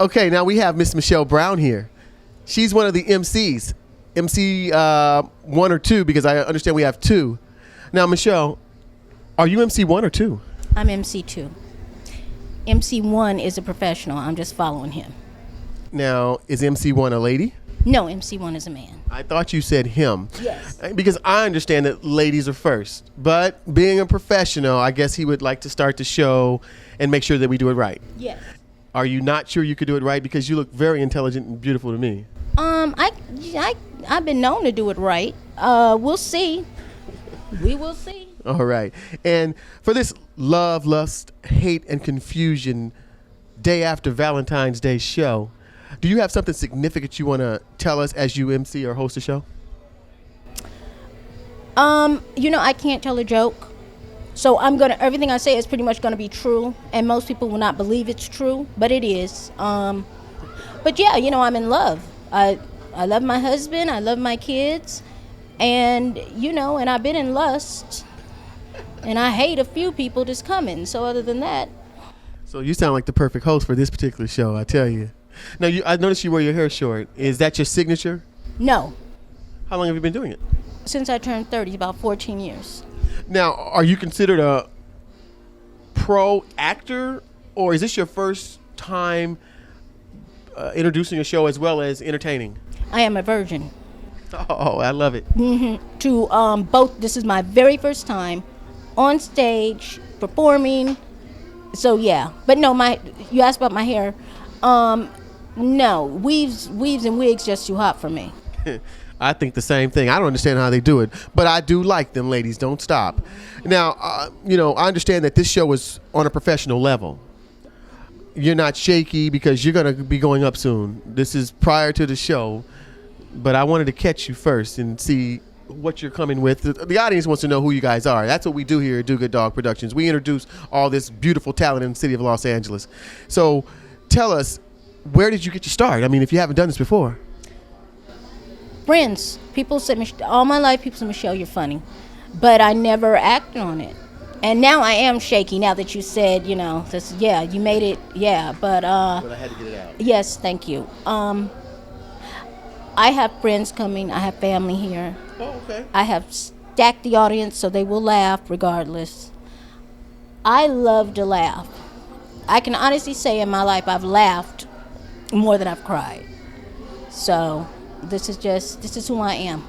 Okay, now we have Miss Michelle Brown here. She's one of the MCs. MC 1 or 2, because I understand we have 2. Now, Michelle, are you MC 1 or 2? I'm MC 2. MC 1 is a professional. I'm just following him. Now, is MC 1 a lady? No, MC 1 is a man. I thought you said him. Yes. Because I understand that ladies are first. But being a professional, I guess he would like to start the show and make sure that we do it right. Yes. Are you not sure you could do it right? Because you look very intelligent and beautiful to me. I've been known to do it right. We'll see. We will see. All right. And for this love, lust, hate, and confusion day after Valentine's Day show, do you have something significant you want to tell us as you MC or host a show? I can't tell a joke. So everything I say is pretty much gonna be true, and most people will not believe it's true, but it is. But yeah, I'm in love. I love my husband, I love my kids, and and I've been in lust, and I hate a few people that's coming. So other than that. So you sound like the perfect host for this particular show, I tell you. Now, I noticed you wear your hair short. Is that your signature? No. How long have you been doing it? Since I turned 30, about 14 years. Now, are you considered a pro actor, or is this your first time introducing a show as well as entertaining? I am a virgin. Oh, I love it. To both, this is my very first time on stage performing. So yeah, but no, you asked about my hair. No, weaves and wigs just too hot for me. I think the same thing. I don't understand how they do it, but I do like them. Ladies, don't stop. Now, I understand that this show is on a professional level. You're not shaky because you're going to be going up soon. This is prior to the show, but I wanted to catch you first and see what you're coming with. The audience wants to know who you guys are. That's what we do here at Do Good Dog Productions. We introduce all this beautiful talent in the city of Los Angeles. So tell us, where did you get your start? I mean, if you haven't done this before. Friends. People said, all my life, people said, Michelle, you're funny. But I never acted on it. And now I am shaky now that you said, this, yeah, you made it, yeah. But I had to get it out. Yes, thank you. I have friends coming. I have family here. Oh, okay. I have stacked the audience so they will laugh regardless. I love to laugh. I can honestly say in my life I've laughed more than I've cried. So this is who I am.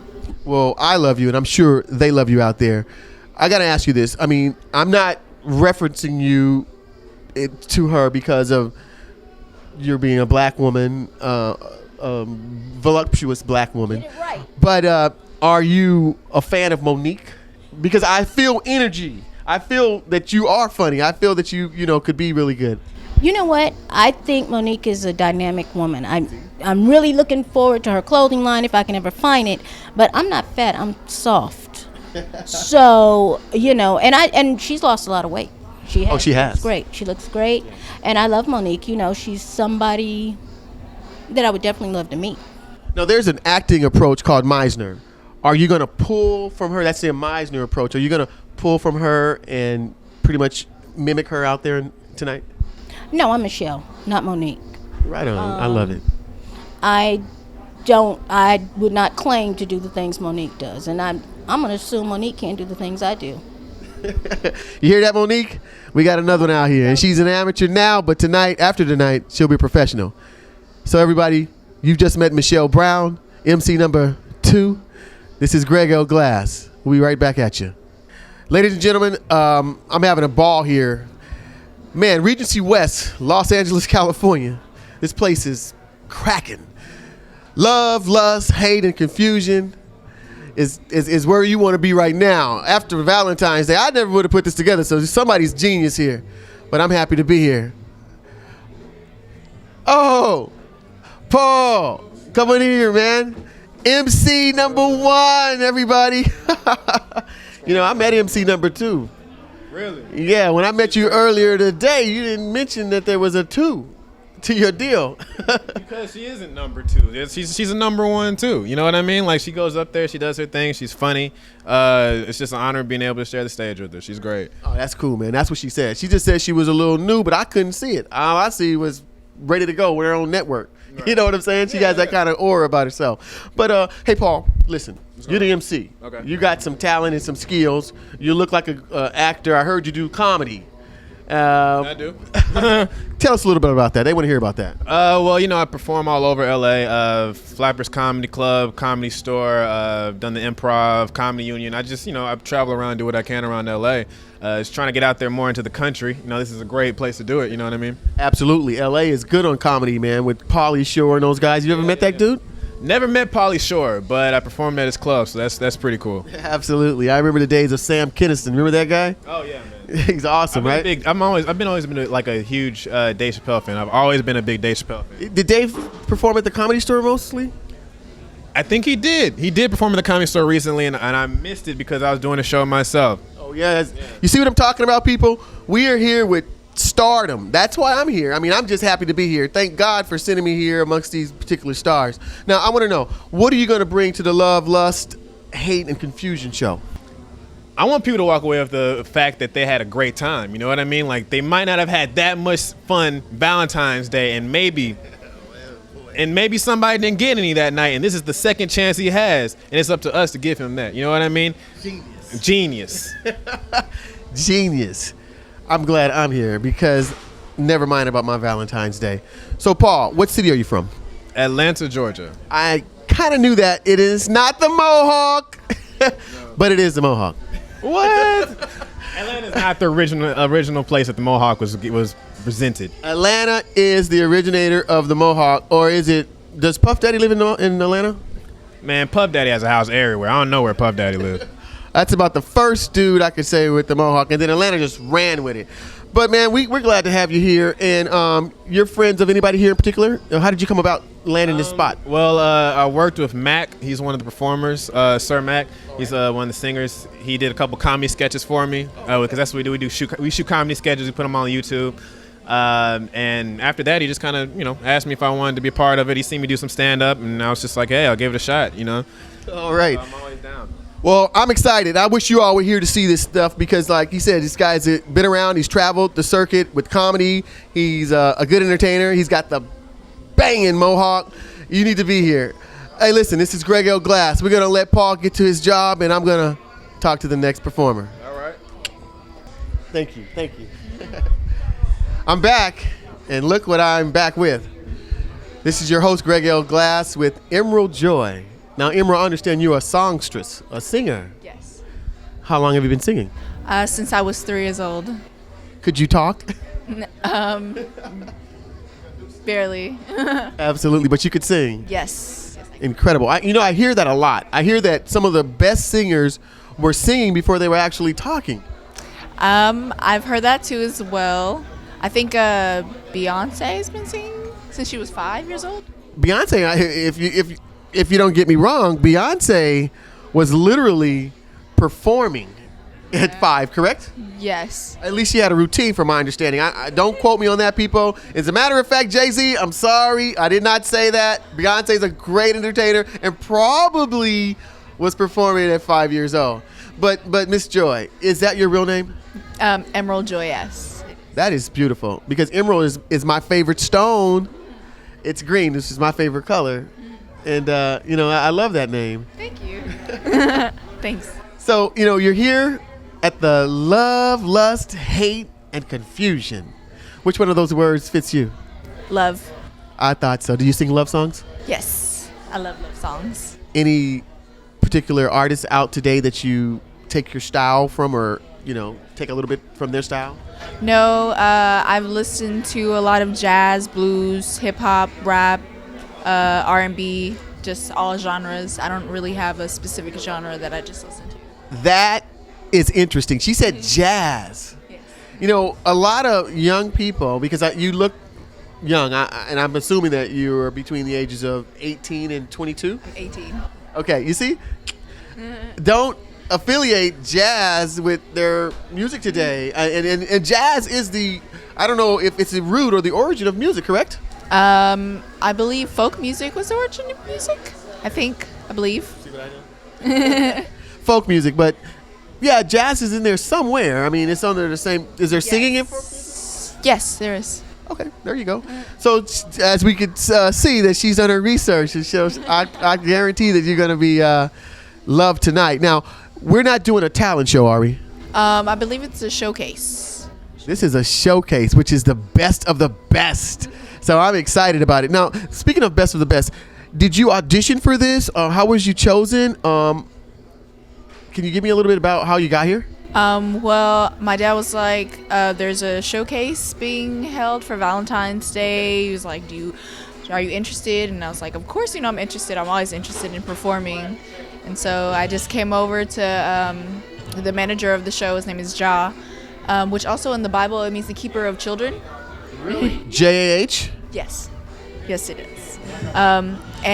Well, I love you, and I'm sure they love you out there. I got to ask you this. I mean, I'm not referencing you to her because of you're being a black woman, voluptuous black woman. Get it right. But are you a fan of Monique? Because I feel energy. I feel that you are funny. I feel that you could be really good. You know what? I think Monique is a dynamic woman. I'm really looking forward to her clothing line if I can ever find it. But I'm not fat. I'm soft. So and she's lost a lot of weight. She has. Oh, she has. Looks great. She looks great, and I love Monique. She's somebody that I would definitely love to meet. Now, there's an acting approach called Meisner. Are you going to pull from her? That's the Meisner approach. Are you going to pull from her and pretty much mimic her out there tonight? No, I'm Michelle, not Monique. Right on. I love it. I would not claim to do the things Monique does, and I'm going to assume Monique can't do the things I do. You hear that, Monique? We got another one out here, and she's an amateur now, but after tonight, she'll be a professional. So everybody, you've just met Michelle Brown, MC number 2. This is Greg L. Glass. We'll be right back at you. Ladies and gentlemen, I'm having a ball here. Man, Regency West, Los Angeles, California. This place is cracking. Love, lust, hate, and confusion is where you want to be right now. After Valentine's Day, I never would have put this together, so somebody's genius here. But I'm happy to be here. Oh, Paul, come on in here, man. MC number 1, everybody. I met MC number 2. Really? Yeah, when I met you earlier today, you didn't mention that there was a 2 to your deal. Because she isn't number 2. She's a number 1 too. You know what I mean? Like, she goes up there, she does her thing, she's funny. It's just an honor being able to share the stage with her. She's great. Oh, that's cool, man. That's what she said. She just said she was a little new, but I couldn't see it. All I see was ready to go with her own network. Right. You know what I'm saying? She has that kind of aura about herself. But hey, Paul, listen. You're the MC. Okay. You got some talent and some skills. You look like an actor. I heard you do comedy. I do. Tell us a little bit about that. They want to hear about that. Well, I perform all over LA. Flappers Comedy Club, Comedy Store. Done the Improv, Comedy Union. I just, I travel around, do what I can around LA. Just trying to get out there more into the country. This is a great place to do it. You know what I mean? Absolutely. LA is good on comedy, man. With Pauly Shore and those guys. You ever met that dude? Never met Pauly Shore, but I performed at his club, so that's pretty cool. Absolutely. I remember the days of Sam Kinison. Remember that guy? Oh yeah, man. He's awesome, right? I've always been like a huge Dave Chappelle fan. I've always been a big Dave Chappelle fan. Did Dave perform at the Comedy Store mostly? I think he did. He did perform at the Comedy Store recently, and I missed it because I was doing a show myself. Oh yeah. You see what I'm talking about, people? We are here with stardom. That's why I'm here. I mean, I'm just happy to be here. Thank God for sending me here amongst these particular stars. Now, I want to know, what are you going to bring to the Love, Lust, Hate, and Confusion show? I want people to walk away with the fact that they had a great time. You know what I mean? Like, they might not have had that much fun Valentine's Day, and maybe somebody didn't get any that night, and this is the second chance he has, and it's up to us to give him that. You know what I mean? Genius. Genius. I'm glad I'm here because never mind about my Valentine's Day. So, Paul, what city are you from? Atlanta, Georgia. I kind of knew that. It is not the Mohawk, but it is the Mohawk. What? Atlanta is not the original place that the Mohawk was presented. Atlanta is the originator of the Mohawk, or is it? Does Puff Daddy live in Atlanta? Man, Puff Daddy has a house everywhere. I don't know where Puff Daddy lives. That's about the first dude I could say with the Mohawk, and then Atlanta just ran with it. But man, we're glad to have you here, and you're friends of anybody here in particular? How did you come about landing this spot? Well, I worked with Mac. He's one of the performers, Sir Mac. He's one of the singers. He did a couple comedy sketches for me because that's what we do. We shoot comedy sketches. We put them on YouTube. And after that, he just kind of, asked me if I wanted to be a part of it. He seen me do some stand-up, and I was just like, hey, I'll give it a shot, All right. So I'm always down. Well, I'm excited. I wish you all were here to see this stuff because, like he said, this guy's been around. He's traveled the circuit with comedy. He's a good entertainer. He's got the banging Mohawk. You need to be here. Hey, listen, this is Greg L. Glass. We're going to let Paul get to his job, and I'm going to talk to the next performer. All right. Thank you. I'm back, and look what I'm back with. This is your host, Greg L. Glass, with Emerald Joy. Now, Emerald, I understand you're a songstress, a singer. Yes. How long have you been singing? Since I was 3 years old. Could you talk? Barely. Absolutely, but you could sing. Yes. Incredible. I hear that a lot. I hear that some of the best singers were singing before they were actually talking. I've heard that too as well. I think Beyonce has been singing since she was 5 years old. Beyonce, if you don't get me wrong, Beyonce was literally performing at 5, correct? Yes. At least she had a routine, from my understanding. I don't quote me on that, people. As a matter of fact, Jay-Z, I'm sorry, I did not say that. Beyonce's a great entertainer and probably was performing at 5 years old. But Miss Joy, is that your real name? Emerald Joy, yes. That is beautiful because emerald is my favorite stone. It's green. This is my favorite color. And, I love that name. Thank you. Thanks. So, you're here at the Love, Lust, Hate, and Confusion. Which one of those words fits you? Love. I thought so. Do you sing love songs? Yes. I love songs. Any particular artists out today that you take your style from or, take a little bit from their style? No, I've listened to a lot of jazz, blues, hip-hop, rap, R&B, just all genres. I don't really have a specific genre that I just listen to. That is interesting. She said jazz. Yes. A lot of young people, because you look young, and I'm assuming that you're between the ages of 18 and 22? I'm 18. Okay, you see? Don't affiliate jazz with their music today. And jazz is I don't know if it's the root or the origin of music, correct? I believe folk music was the origin of music. I believe. See what I know? Folk music, but yeah, jazz is in there somewhere. I mean, it's under the same. Is there singing in folk music? Yes, there is. Okay, there you go. So as we could see that she's done her research, it shows. I guarantee that you're going to be loved tonight. Now, we're not doing a talent show, are we? I believe it's a showcase. This is a showcase, which is the best of the best. So I'm excited about it. Now, speaking of best of the best, did you audition for this? How was you chosen? Can you give me a little bit about how you got here? Well, my dad was like, there's a showcase being held for Valentine's Day. He was like, are you interested? And I was like, of course, I'm interested. I'm always interested in performing. And so I just came over to the manager of the show. His name is Ja, which also in the Bible, it means the keeper of children. Really? J-A-H? Yes. Yes, it is. And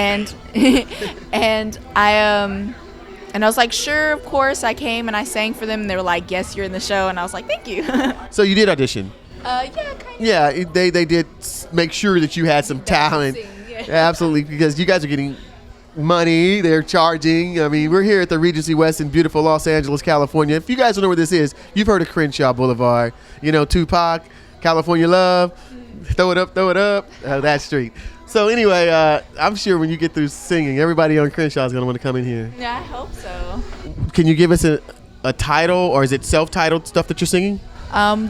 I was like, sure, of course. I came and I sang for them. And they were like, yes, you're in the show. And I was like, thank you. So you did audition? Yeah, kind of. Yeah, they did make sure that you had some talent. Yeah. Absolutely, because you guys are getting money. They're charging. I mean, we're here at the Regency West in beautiful Los Angeles, California. If you guys don't know where this is, you've heard of Crenshaw Boulevard. Tupac, California Love, throw it up, that street. So anyway, I'm sure when you get through singing, everybody on Crenshaw is going to want to come in here. Yeah, I hope so. Can you give us a title, or is it self-titled stuff that you're singing?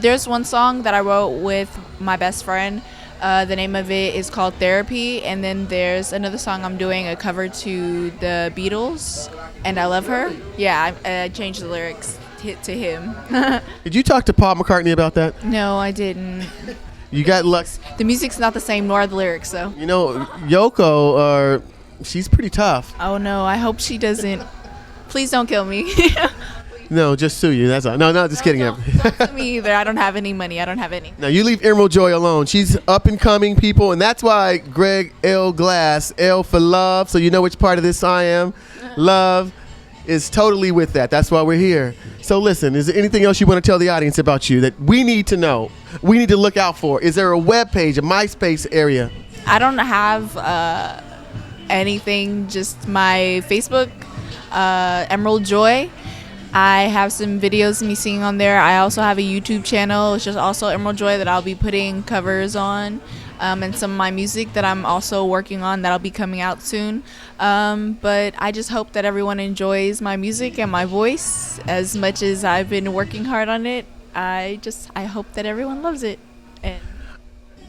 There's one song that I wrote with my best friend. The name of it is called Therapy. And then there's another song I'm doing a cover to the Beatles, and I Love Her. Yeah, I changed the lyrics to him. Did you talk to Paul McCartney about that? No, I didn't. You got luck. The music's not the same, nor are the lyrics, though. Yoko, she's pretty tough. Oh, no, I hope she doesn't. Please don't kill me. No, just sue you. That's all. No, just kidding. Don't sue me either. I don't have any money. I don't have any. Now, you leave Emerald Joy alone. She's up and coming, people, and that's why Greg L. Glass, L for love, so you know which part of this I am. Love is totally with that. That's why we're here. So listen, is there anything else you want to tell the audience about you that we need to know? We need to look out for? Is there a web page, a MySpace area? I don't have anything, just my Facebook, Emerald Joy. I have some videos of me singing on there. I also have a YouTube channel. It's just also Emerald Joy that I'll be putting covers on, and some of my music that I'm also working on that'll be coming out soon. But I just hope that everyone enjoys my music and my voice as much as I've been working hard on it. I hope that everyone loves it.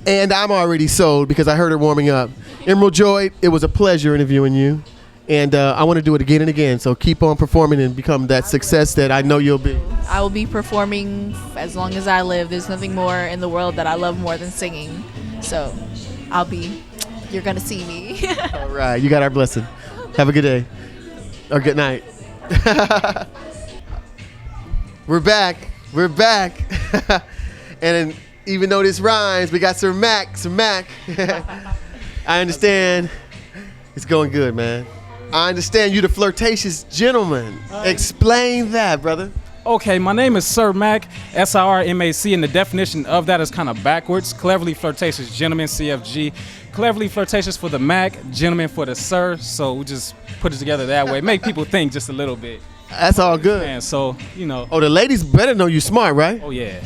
And I'm already sold because I heard her warming up. Emerald Joy, it was a pleasure interviewing you. And I want to do it again and again. So keep on performing and become that success that I know you'll be. I will be performing as long as I live. There's nothing more in the world that I love more than singing. So you're going to see me. All right. You got our blessing. Have a good day. Or good night. We're back. And even though this rhymes, we got some Mac. I understand. It's going good, man. I understand you the flirtatious gentleman. Explain that, brother. Okay, my name is Sir Mac, S-I-R-M-A-C, and the definition of that is kind of backwards. Cleverly flirtatious gentleman, CFG. Cleverly flirtatious for the Mac, gentleman for the Sir. So we just put it together that way. Make people think just a little bit. That's all good. Man, so, Oh, the ladies better know you smart, right? Oh, yeah.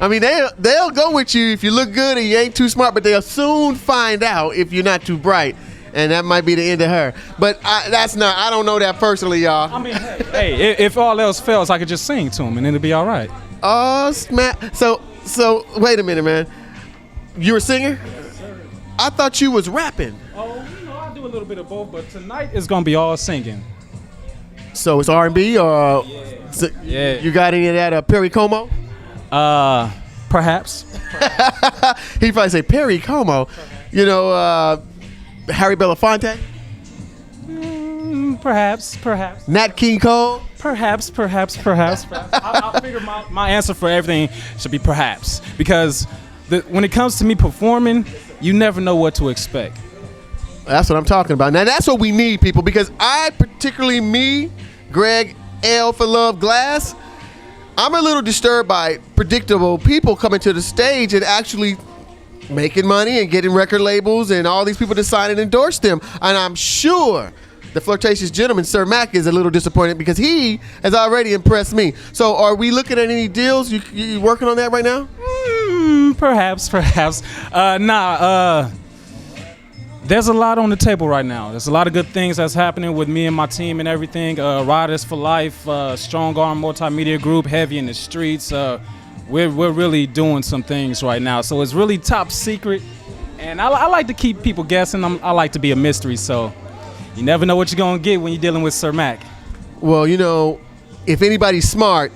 I mean, they'll go with you if you look good and you ain't too smart, but they'll soon find out if you're not too bright. And that might be the end of her. But I don't know that personally, y'all. I mean, hey, if all else fails, I could just sing to him and it'll be all right. Oh, snap. So wait a minute, man. You're a singer? Yes, sir. I thought you was rapping. Oh, I do a little bit of both, but tonight it's going to be all singing. So it's R&B or Yeah. You got any of that Perry Como? Perhaps. He'd probably say Perry Como. Harry Belafonte? Perhaps. Nat King Cole? Perhaps. I'll figure my answer for everything should be perhaps. Because when it comes to me performing, you never know what to expect. That's what I'm talking about. Now, that's what we need, people, because particularly me, Greg L. for Love Glass, I'm a little disturbed by predictable people coming to the stage and actually making money and getting record labels and all these people to sign and endorse them. And I'm sure the flirtatious gentleman, Sir Mac, is a little disappointed because he has already impressed me. So are we looking at any deals? You working on that right now? Perhaps. There's a lot on the table right now. There's a lot of good things that's happening with me and my team and everything. Riders for Life, Strong Arm Multimedia Group, Heavy in the Streets. We're really doing some things right now. So it's really top secret. And I like to keep people guessing. I like to be a mystery. So you never know what you're going to get when you're dealing with Sir Mac. Well, you know, if anybody's smart,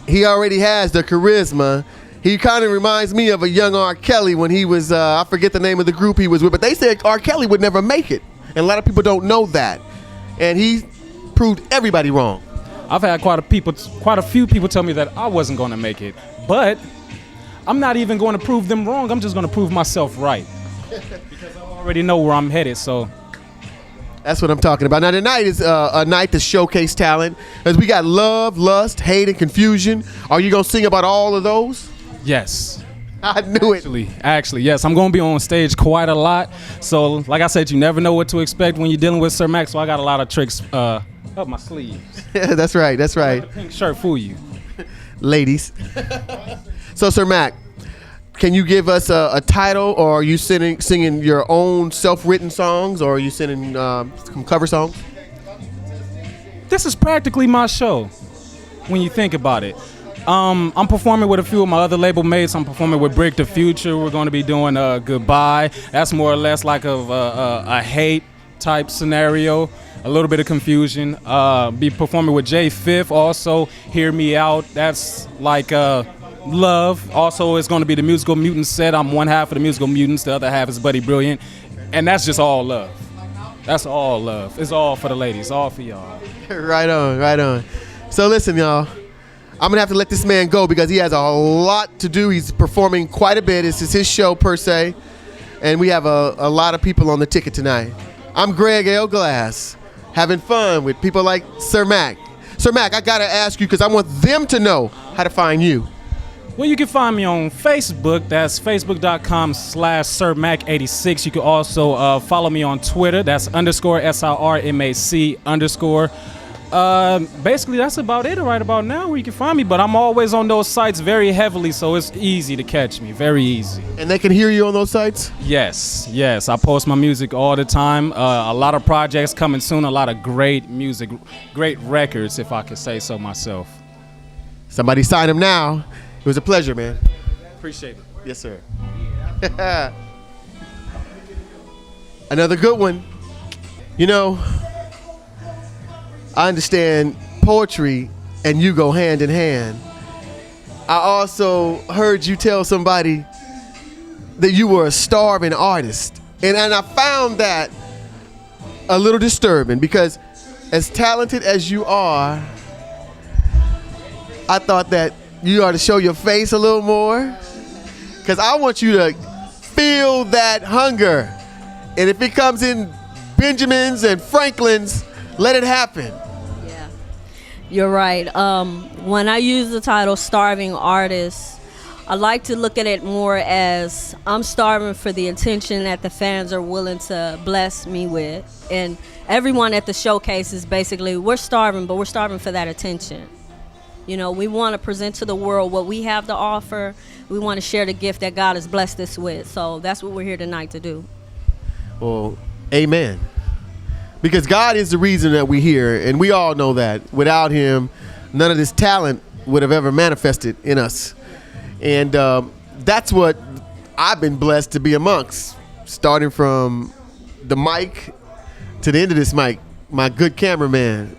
he already has the charisma. He kind of reminds me of a young R. Kelly when he was, I forget the name of the group he was with, but they said R. Kelly would never make it. And a lot of people don't know that. And he proved everybody wrong. I've had quite a few people tell me that I wasn't going to make it. But I'm not even going to prove them wrong. I'm just going to prove myself right. Because I already know where I'm headed, so. That's what I'm talking about. Now, tonight is a night to showcase talent. As we got love, lust, hate, and confusion. Are you going to sing about all of those? Yes. I knew it. Actually, yes. I'm going to be on stage quite a lot. So, like I said, you never know what to expect when you're dealing with Sir Mac. So I got a lot of tricks up my sleeves. That's right. That's right. Let the pink shirt fool you. Ladies. So, Sir Mac, can you give us a title, or are you singing your own self-written songs, or are you singing some cover songs? This is practically my show when you think about it. I'm performing with a few of my other label mates. I'm performing with Brick the Future. We're going to be doing Goodbye. That's more or less like a hate type scenario, a little bit of confusion. Be performing with J Fifth also, Hear Me Out. That's like love. Also, it's going to be the Musical Mutants set. I'm one half of the Musical Mutants. The other half is Buddy Brilliant. And that's just all love. That's all love. It's all for the ladies, all for y'all. Right on, right on. So listen, y'all. I'm going to have to let this man go because he has a lot to do. He's performing quite a bit. This is his show, per se. And we have a lot of people on the ticket tonight. I'm Greg L. Glass, having fun with people like Sir Mac. Sir Mac, I got to ask you because I want them to know how to find you. Well, you can find me on Facebook. That's facebook.com/SirMac86. You can also follow me on Twitter. That's _SIRMAC_. Basically, that's about it right about now where you can find me. But I'm always on those sites very heavily, so it's easy to catch me. Very easy. And they can hear you on those sites? Yes. I post my music all the time. A lot of projects coming soon. A lot of great music, great records, if I could say so myself. Somebody sign him now. It was a pleasure, man. Appreciate it. Yes, sir. Another good one. You know, I understand poetry and you go hand in hand. I also heard you tell somebody that you were a starving artist. And I found that a little disturbing because as talented as you are, I thought that you ought to show your face a little more because I want you to feel that hunger. And if it comes in Benjamins and Franklins, let it happen. Yeah, you're right. When I use the title Starving Artist, I like to look at it more as I'm starving for the attention that the fans are willing to bless me with. And everyone at the showcase is basically, we're starving, but we're starving for that attention. You know, we want to present to the world what we have to offer. We want to share the gift that God has blessed us with. So that's what we're here tonight to do. Well, amen. Because God is the reason that we're here, and we all know that. Without him, none of this talent would have ever manifested in us. And that's what I've been blessed to be amongst, starting from the mic to the end of this mic. My good cameraman.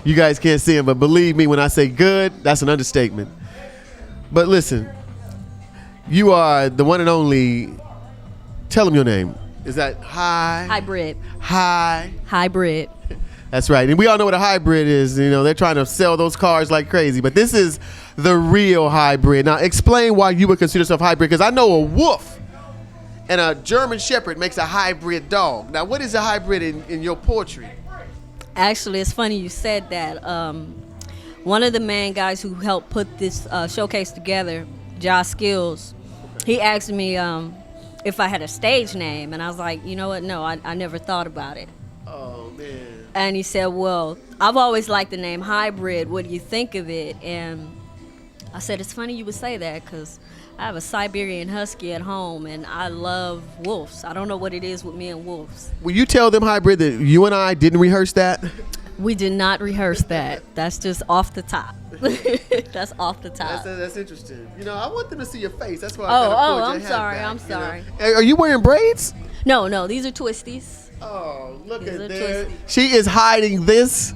You guys can't see him, but believe me when I say good, that's an understatement. But listen, you are the one and only, tell him your name. Is that Hybrid. Hybrid. That's right. And we all know what a hybrid is. You know, they're trying to sell those cars like crazy, but this is the real hybrid. Now, explain why you would consider yourself hybrid, because I know a wolf and a German Shepherd makes a hybrid dog. Now, what is a hybrid in your poetry? Actually, it's funny you said that. One of the main guys who helped put this showcase together, Josh Skills, he asked me if I had a stage name, and I was like, you know what? No, I never thought about it. Oh, man. And he said, well, I've always liked the name Hybrid. What do you think of it? And I said, it's funny you would say that because I have a Siberian Husky at home and I love wolves. I don't know what it is with me and wolves. Will you tell them, Hybrid, that you and I didn't rehearse that? We did not rehearse that. That's just off the top. That's off the top. That's interesting. You know, I want them to see your face. That's why I'm sorry. I'm sorry. Are you wearing braids? No, these are twisties. Oh, look These at are that. twisties. She is hiding this.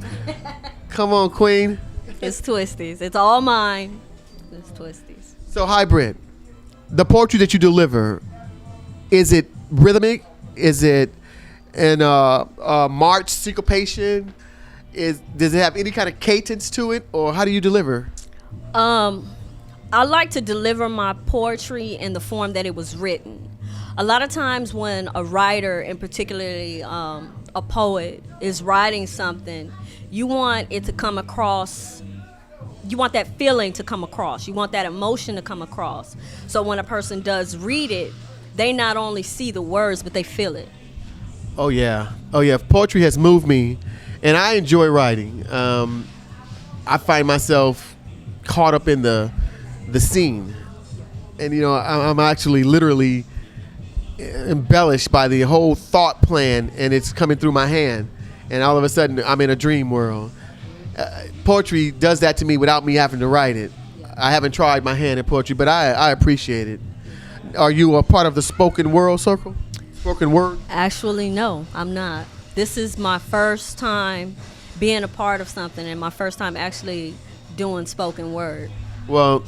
Come on, Queen. It's twisties. It's all mine. It's twisties. So, Hybrid, the poetry that you deliver, is it rhythmic? Is it in march syncopation? Does it have any kind of cadence to it, or how do you deliver? I like to deliver my poetry in the form that it was written. A lot of times when a writer, and particularly a poet, is writing something, you want it to come across. You want that feeling to come across. You want that emotion to come across. So when a person does read it, they not only see the words, but they feel it. Oh yeah. Poetry has moved me, and I enjoy writing. I find myself caught up in the scene, and you know, I'm actually literally embellished by the whole thought plan, and it's coming through my hand, and all of a sudden I'm in a dream world. Poetry does that to me without me having to write it. I haven't tried my hand at poetry, but I appreciate it. Are you a part of the spoken word circle? Spoken word? Actually, no, I'm not. This is my first time being a part of something and my first time actually doing spoken word. Well,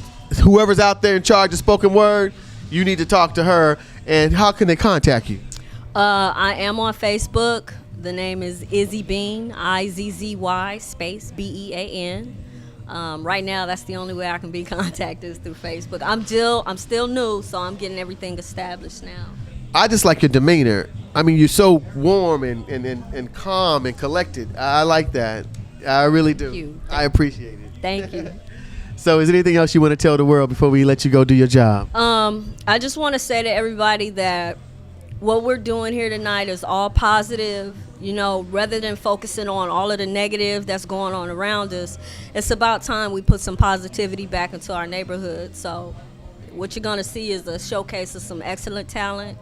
whoever's out there in charge of spoken word, you need to talk to her. And how can they contact you? I am on Facebook. The name is Izzy Bean, IZZY space BEAN. Right now, that's the only way I can be contacted is through Facebook. I'm still new, so I'm getting everything established now. I just like your demeanor. I mean, you're so warm and calm and collected. I like that. I really do. Thank you. I appreciate it. Thank you. So is there anything else you want to tell the world before we let you go do your job? I just want to say to everybody that what we're doing here tonight is all positive. You know, rather than focusing on all of the negative that's going on around us, it's about time we put some positivity back into our neighborhood. So what you're going to see is a showcase of some excellent talent,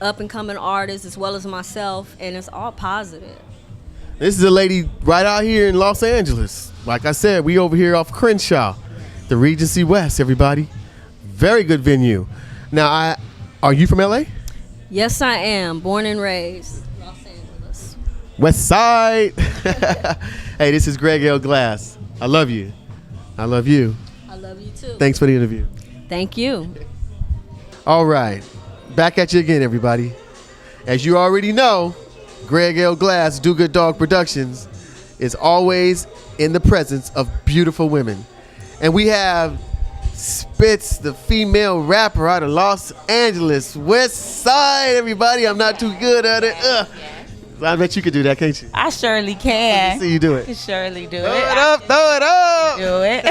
up-and-coming artists, as well as myself, and it's all positive. This is a lady right out here in Los Angeles. Like I said, we over here off Crenshaw, the Regency West, everybody. Very good venue. Now, are you from LA? Yes, I am. Born and raised. Los Angeles. West Side. Hey, this is Greg L. Glass. I love you. I love you. I love you too. Thanks for the interview. Thank you. All right. Back at you again, everybody. As you already know, Greg L. Glass, Do Good Dog Productions, is always in the presence of beautiful women. And we have Spitz, the female rapper out of Los Angeles, West Side, everybody. I'm not too good at it. I bet you could do that, can't you? I surely can. Let me see you do I it. can surely do Throw it. it up, throw it up. Do it.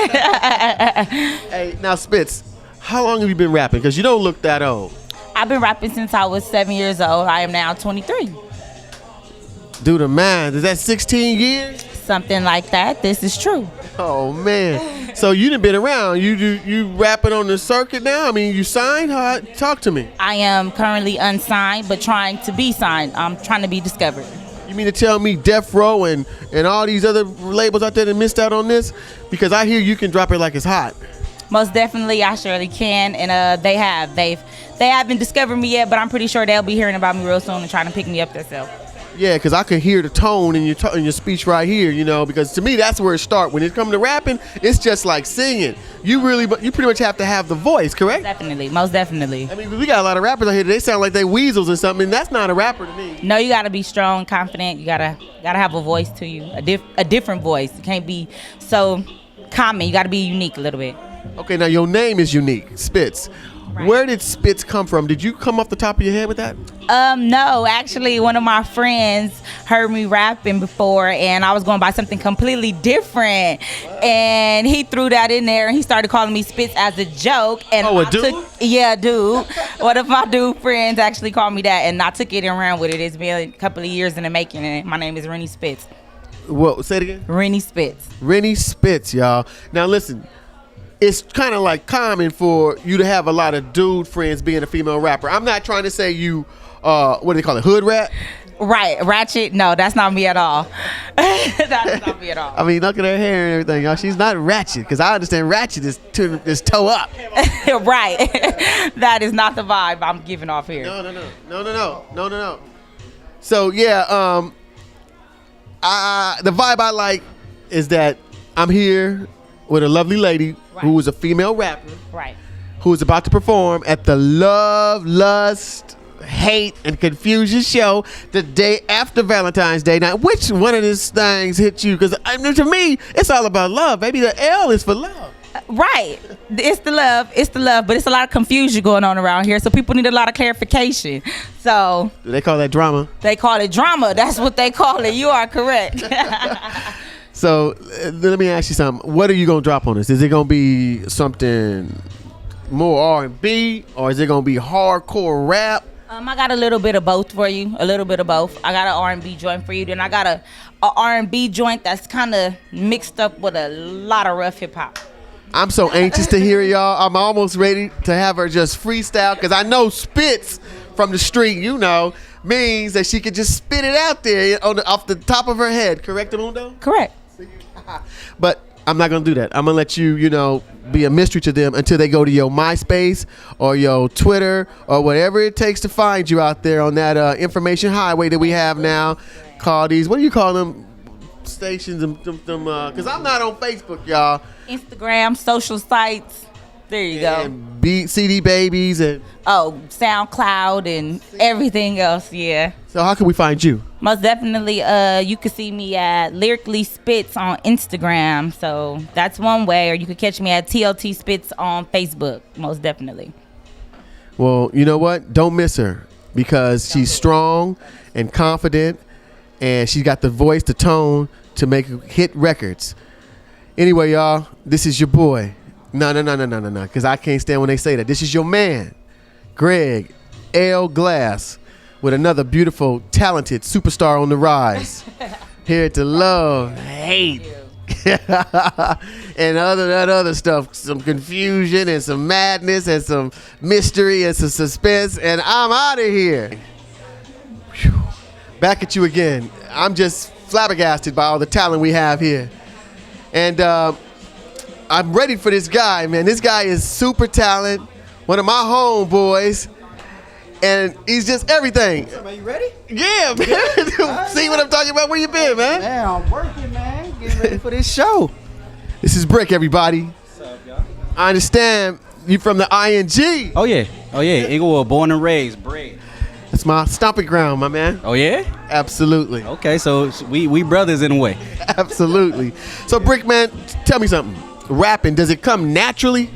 Hey, now Spitz, how long have you been rapping? Because you don't look that old. I've been rapping since I was 7 years old. I am now 23. Do the math. Is that 16 years? Something like that. This is true. Oh man! So you done been around. You rapping on the circuit now? I mean, you signed? Talk to me. I am currently unsigned, but trying to be signed. I'm trying to be discovered. You mean to tell me Death Row and all these other labels out there that missed out on this? Because I hear you can drop it like it's hot. Most definitely, I surely can, and they haven't discovered me yet, but I'm pretty sure they'll be hearing about me real soon and trying to pick me up themselves. Yeah, because I can hear the tone in your speech right here, you know, because to me, that's where it starts. When it comes to rapping, it's just like singing. You pretty much have to have the voice, correct? Definitely, most definitely. I mean, we got a lot of rappers out here, they sound like they weasels or something, and that's not a rapper to me. No, you got to be strong, confident. You gotta have a voice to you, a different voice. You can't be so common. You got to be unique a little bit. Okay, now your name is unique, Spitz. Right. Where did Spitz come from? Did you come off the top of your head with that? No, actually, one of my friends heard me rapping before, and I was going by something completely different, and he threw that in there, and he started calling me Spitz as a joke. And a dude? Dude. One of my dude friends actually called me that, and I took it and ran with it. It's been a couple of years in the making, and my name is Rennie Spitz. What? Say it again. Rennie Spitz. Rennie Spitz, y'all. Now listen. it's kind of like common for you to have a lot of dude friends being a female rapper. I'm not trying to say you, what do they call it, hood rap? Right, ratchet. No, that's not me at all. That is not me at all. I mean, look at her hair and everything, y'all. She's not ratchet, because I understand ratchet is toe up. Right. That is not the vibe I'm giving off here. No. So yeah, the vibe I like is that I'm here with a lovely lady who is a female rapper, Right. who is about to perform at the Love, Lust, Hate, and Confusion show the day after Valentine's Day. Now, which one of these things hit you? Because to me, it's all about love, baby. The L is for love. Right. It's the love, but it's a lot of confusion going on around here, so people need a lot of clarification. So Do they call that drama? they call it drama. That's what they call it. You are correct. So let me ask you something. What are you gonna drop on us? Is it gonna be something more R&B, or is it gonna be hardcore rap? I got a little bit of both for you. A little bit of both. I got an R&B joint for you. Then I got a R&B joint that's kind of mixed up with a lot of rough hip hop. I'm so anxious to hear y'all. I'm almost ready to have her just freestyle, because I know spits from the street, means that she could just spit it out there off the top of her head. Correct, Mundo? Correct. But I'm not gonna do that. I'm gonna let you, be a mystery to them until they go to your MySpace or your Twitter or whatever it takes to find you out there on that information highway that we have now. Call these, what do you call them? Stations and because I'm not on Facebook, y'all. Instagram, social sites. There you go. And CD babies and SoundCloud and everything else. Yeah. So how can we find you? Most definitely, you can see me at Lyrically Spits on Instagram. So that's one way. Or you could catch me at TLT Spits on Facebook. Most definitely. Well, you know what? Don't miss her, because she's strong and confident, and she's got the voice, the tone to make hit records. Anyway, y'all, this is your boy. No, because I can't stand when they say that. This is your man, Greg L. Glass, with another beautiful, talented superstar on the rise. Here to love, hate, and that other stuff. Some confusion and some madness and some mystery and some suspense. And I'm out of here. Whew. Back at you again. I'm just flabbergasted by all the talent we have here. And I'm ready for this guy, man. This guy is super talent, one of my homeboys, and he's just everything. Man, you ready? Yeah, man. See what I'm talking about? Where you been, man? Man, I'm working, man. Getting ready for this show. This is Brick, everybody. What's up, y'all? I understand you from the ING. Oh, yeah. Inglewood, born and raised, bred. That's my stomping ground, my man. Oh, yeah? Absolutely. Okay, so we brothers in a way. Absolutely. So, Brick, man, tell me something. Rapping, does it come naturally?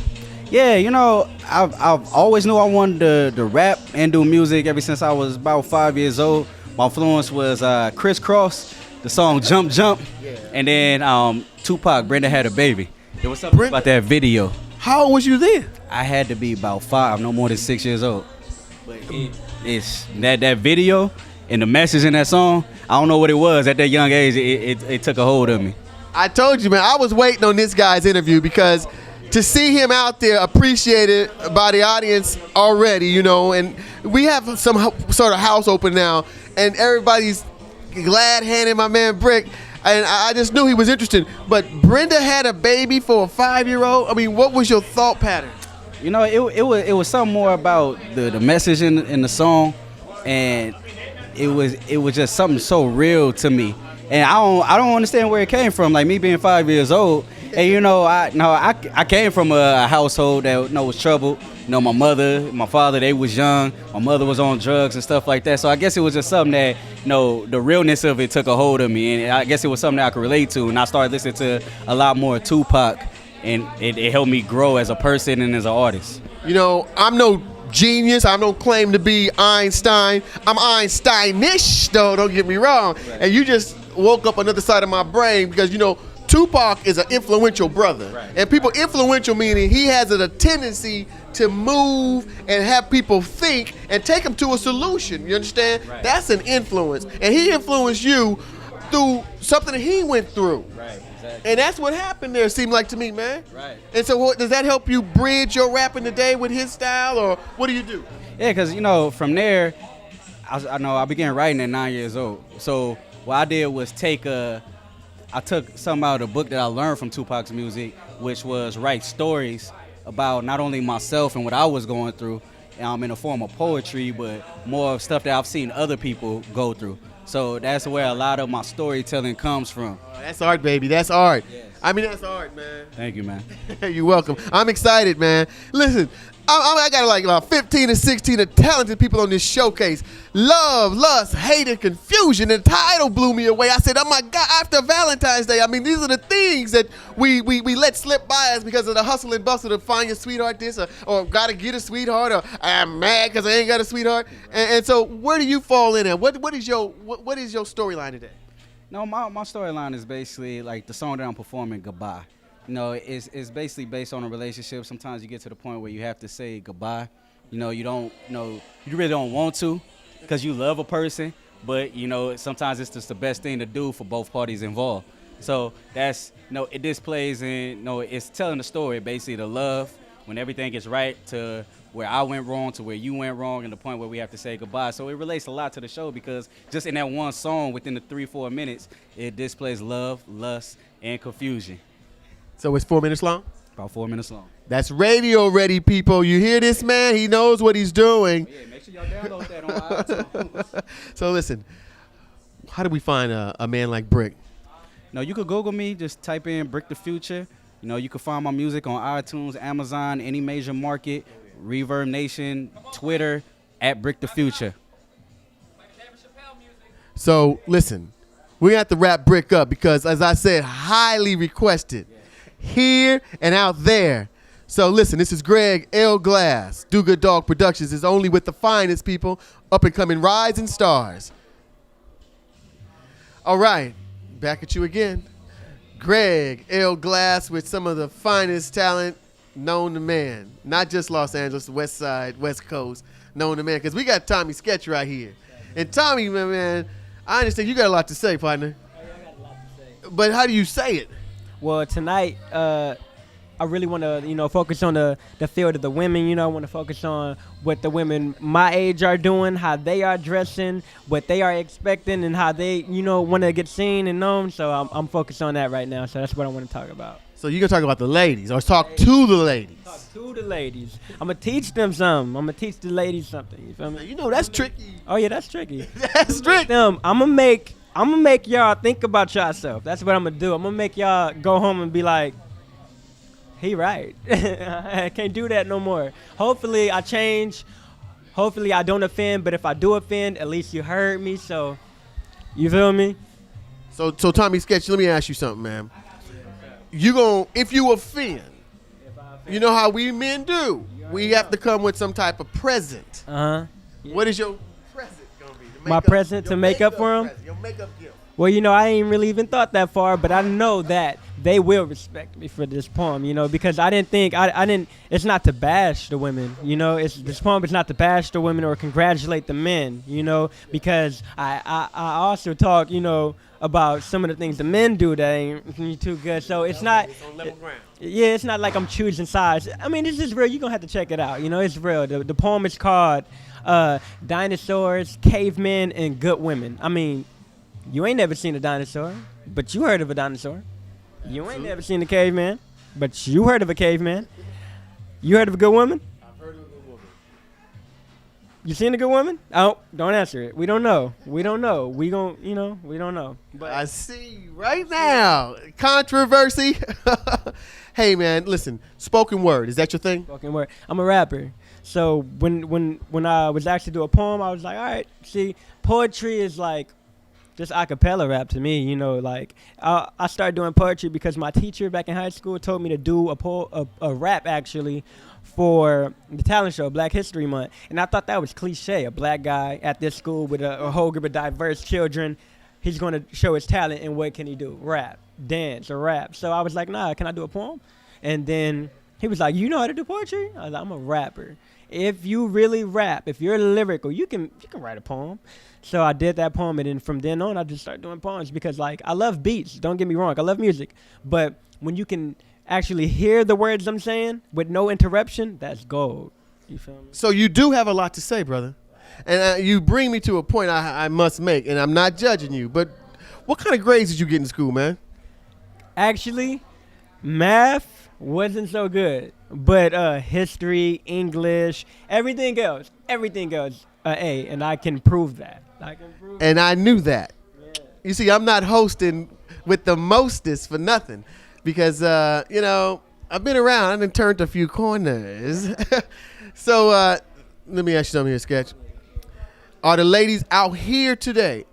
Yeah, I've always knew I wanted to rap and do music ever since I was about 5 years old. My influence was Criss Cross, the song Jump Jump, and then Tupac, Brenda Had a Baby. There was something about that video. How old was you then? I had to be about 5, no more than 6 years old. But it's that video and the message in that song, I don't know what it was at that young age. It took a hold of me. I told you, man, I was waiting on this guy's interview, because to see him out there appreciated by the audience already, and we have some sort of house open now, and everybody's glad handing my man Brick, and I just knew he was interested. But Brenda Had a Baby for a 5-year-old? I mean, what was your thought pattern? It was something more about the message in the song, and it was just something so real to me. And I don't understand where it came from. Like me being 5 years old, and I came from a household that was troubled. My mother, my father, they was young. My mother was on drugs and stuff like that. So I guess it was just something that the realness of it took a hold of me, and I guess it was something that I could relate to. And I started listening to a lot more Tupac, and it helped me grow as a person and as an artist. I'm no genius. I don't claim to be Einstein. I'm Einsteinish, though. Don't get me wrong. Right. And you just woke up another side of my brain, because Tupac is an influential brother. Right. And people influential meaning he has a tendency to move and have people think and take them to a solution. You understand? Right. That's an influence. And he influenced you through something that he went through. Right, exactly. And that's what happened there, seemed like to me, man. Right. And so does that help you bridge your rapping today with his style, or what do you do? Yeah, because, from there, I began writing at 9 years old. So what I did was I took something out of the book that I learned from Tupac's music, which was write stories about not only myself and what I was going through in the form of poetry, but more of stuff that I've seen other people go through. So that's where a lot of my storytelling comes from. Oh, that's art, baby. That's art. Yes. I mean, that's art, man. Thank you, man. You're welcome. I'm excited, man. Listen, I got like about 15 or 16 of talented people on this showcase. Love, lust, hate, and confusion. The title blew me away. I said, oh my God, after Valentine's Day. I mean, these are the things that we let slip by us because of the hustle and bustle to find your sweetheart this, or gotta get a sweetheart, or I'm mad because I ain't got a sweetheart. And so where do you fall in at? What is your storyline today? No, my storyline is basically like the song that I'm performing, Goodbye. It's basically based on a relationship. Sometimes you get to the point where you have to say goodbye. You really don't want to because you love a person, but, sometimes it's just the best thing to do for both parties involved. So that's, it displays in, it's telling the story, basically the love, when everything is right, to where I went wrong, to where you went wrong, and the point where we have to say goodbye. So it relates a lot to the show because just in that one song, within the 3-4 minutes, it displays love, lust, and confusion. So it's 4 minutes long? About 4 minutes long. That's radio ready, people. You hear this, man? He knows what he's doing. Yeah, make sure y'all download that on iTunes. So listen, how do we find a man like Brick? No, you could Google me. Just type in Brick the Future. You can find my music on iTunes, Amazon, any major market, Reverb Nation, Twitter, @Brick the Future. So listen, we have to wrap Brick up because, as I said, highly requested. Here and out there. So listen, this is Greg L. Glass. Do Good Dog Productions is only with the finest people, up and coming rising stars. All right, back at you again. Greg L. Glass with some of the finest talent known to man. Not just Los Angeles, West Side, West Coast, known to man. Because we got Tommy Sketch right here. And Tommy, man, I understand you got a lot to say, partner. I got a lot to say. But how do you say it? Well, tonight, I really want to, focus on the field of the women. I want to focus on what the women my age are doing, how they are dressing, what they are expecting, and how they, want to get seen and known. So I'm focused on that right now. So that's what I want to talk about. So you're going to talk about the ladies, or talk to the ladies? Talk to the ladies. I'm going to teach them something. I'm going to teach the ladies something. You feel me? That's tricky. Oh, yeah, that's tricky. That's tricky. I'm gonna make y'all think about yourself. That's what I'm gonna do. I'm gonna make y'all go home and be like, he right. I can't do that no more. Hopefully I change. Hopefully I don't offend. But if I do offend, at least you heard me. So, you feel me? So Tommy Sketch, let me ask you something, man. If you offend, you know how we men do. We have to come with some type of present. Yeah. What is your present gonna be? My present to make up for him? Your makeup gift. Well, I ain't really even thought that far, but I know that they will respect me for this poem, because I didn't think, it's not to bash the women, this poem is not to bash the women or congratulate the men, because I also talk, about some of the things the men do that ain't too good, so it's not, It's on level ground. yeah, it's not like I'm choosing sides. I mean, this is real, you're going to have to check it out, it's real. The poem is called Dinosaurs, Cavemen, and Good Women. I mean, you ain't never seen a dinosaur, but you heard of a dinosaur. You ain't never seen a caveman, but you heard of a caveman. You heard of a good woman? I've heard of a good woman. You seen a good woman? Oh, don't answer it. We don't know. We don't know. We don't know. But I see you right now. Controversy. Hey, man, listen. Spoken word. Is that your thing? Spoken word. I'm a rapper. So when I was asked to do a poem, I was like, all right, see, poetry is like just a cappella rap to me, I started doing poetry because my teacher back in high school told me to do a rap actually for the talent show, Black History Month. And I thought that was cliche, a black guy at this school with a whole group of diverse children. He's going to show his talent, and what can he do? Rap, dance, or rap. So I was like, nah, can I do a poem? And then He was like, you know how to do poetry? I was like, I'm a rapper. If you really rap, if you're lyrical, you can write a poem. So I did that poem, and then from then on, I just started doing poems because, like, I love beats. Don't get me wrong. I love music. But when you can actually hear the words I'm saying with no interruption, that's gold. You feel me? So you do have a lot to say, brother. And you bring me to a point I must make, and I'm not judging you, but what kind of grades did you get in school, man? Actually, math wasn't so good. But history, English, everything else, A, and I can prove that. And I knew that. Yeah. You see, I'm not hosting with the mostest for nothing because, you know, I've been around. I done turned a few corners. So let me ask you something here, Sketch. Are the ladies out here today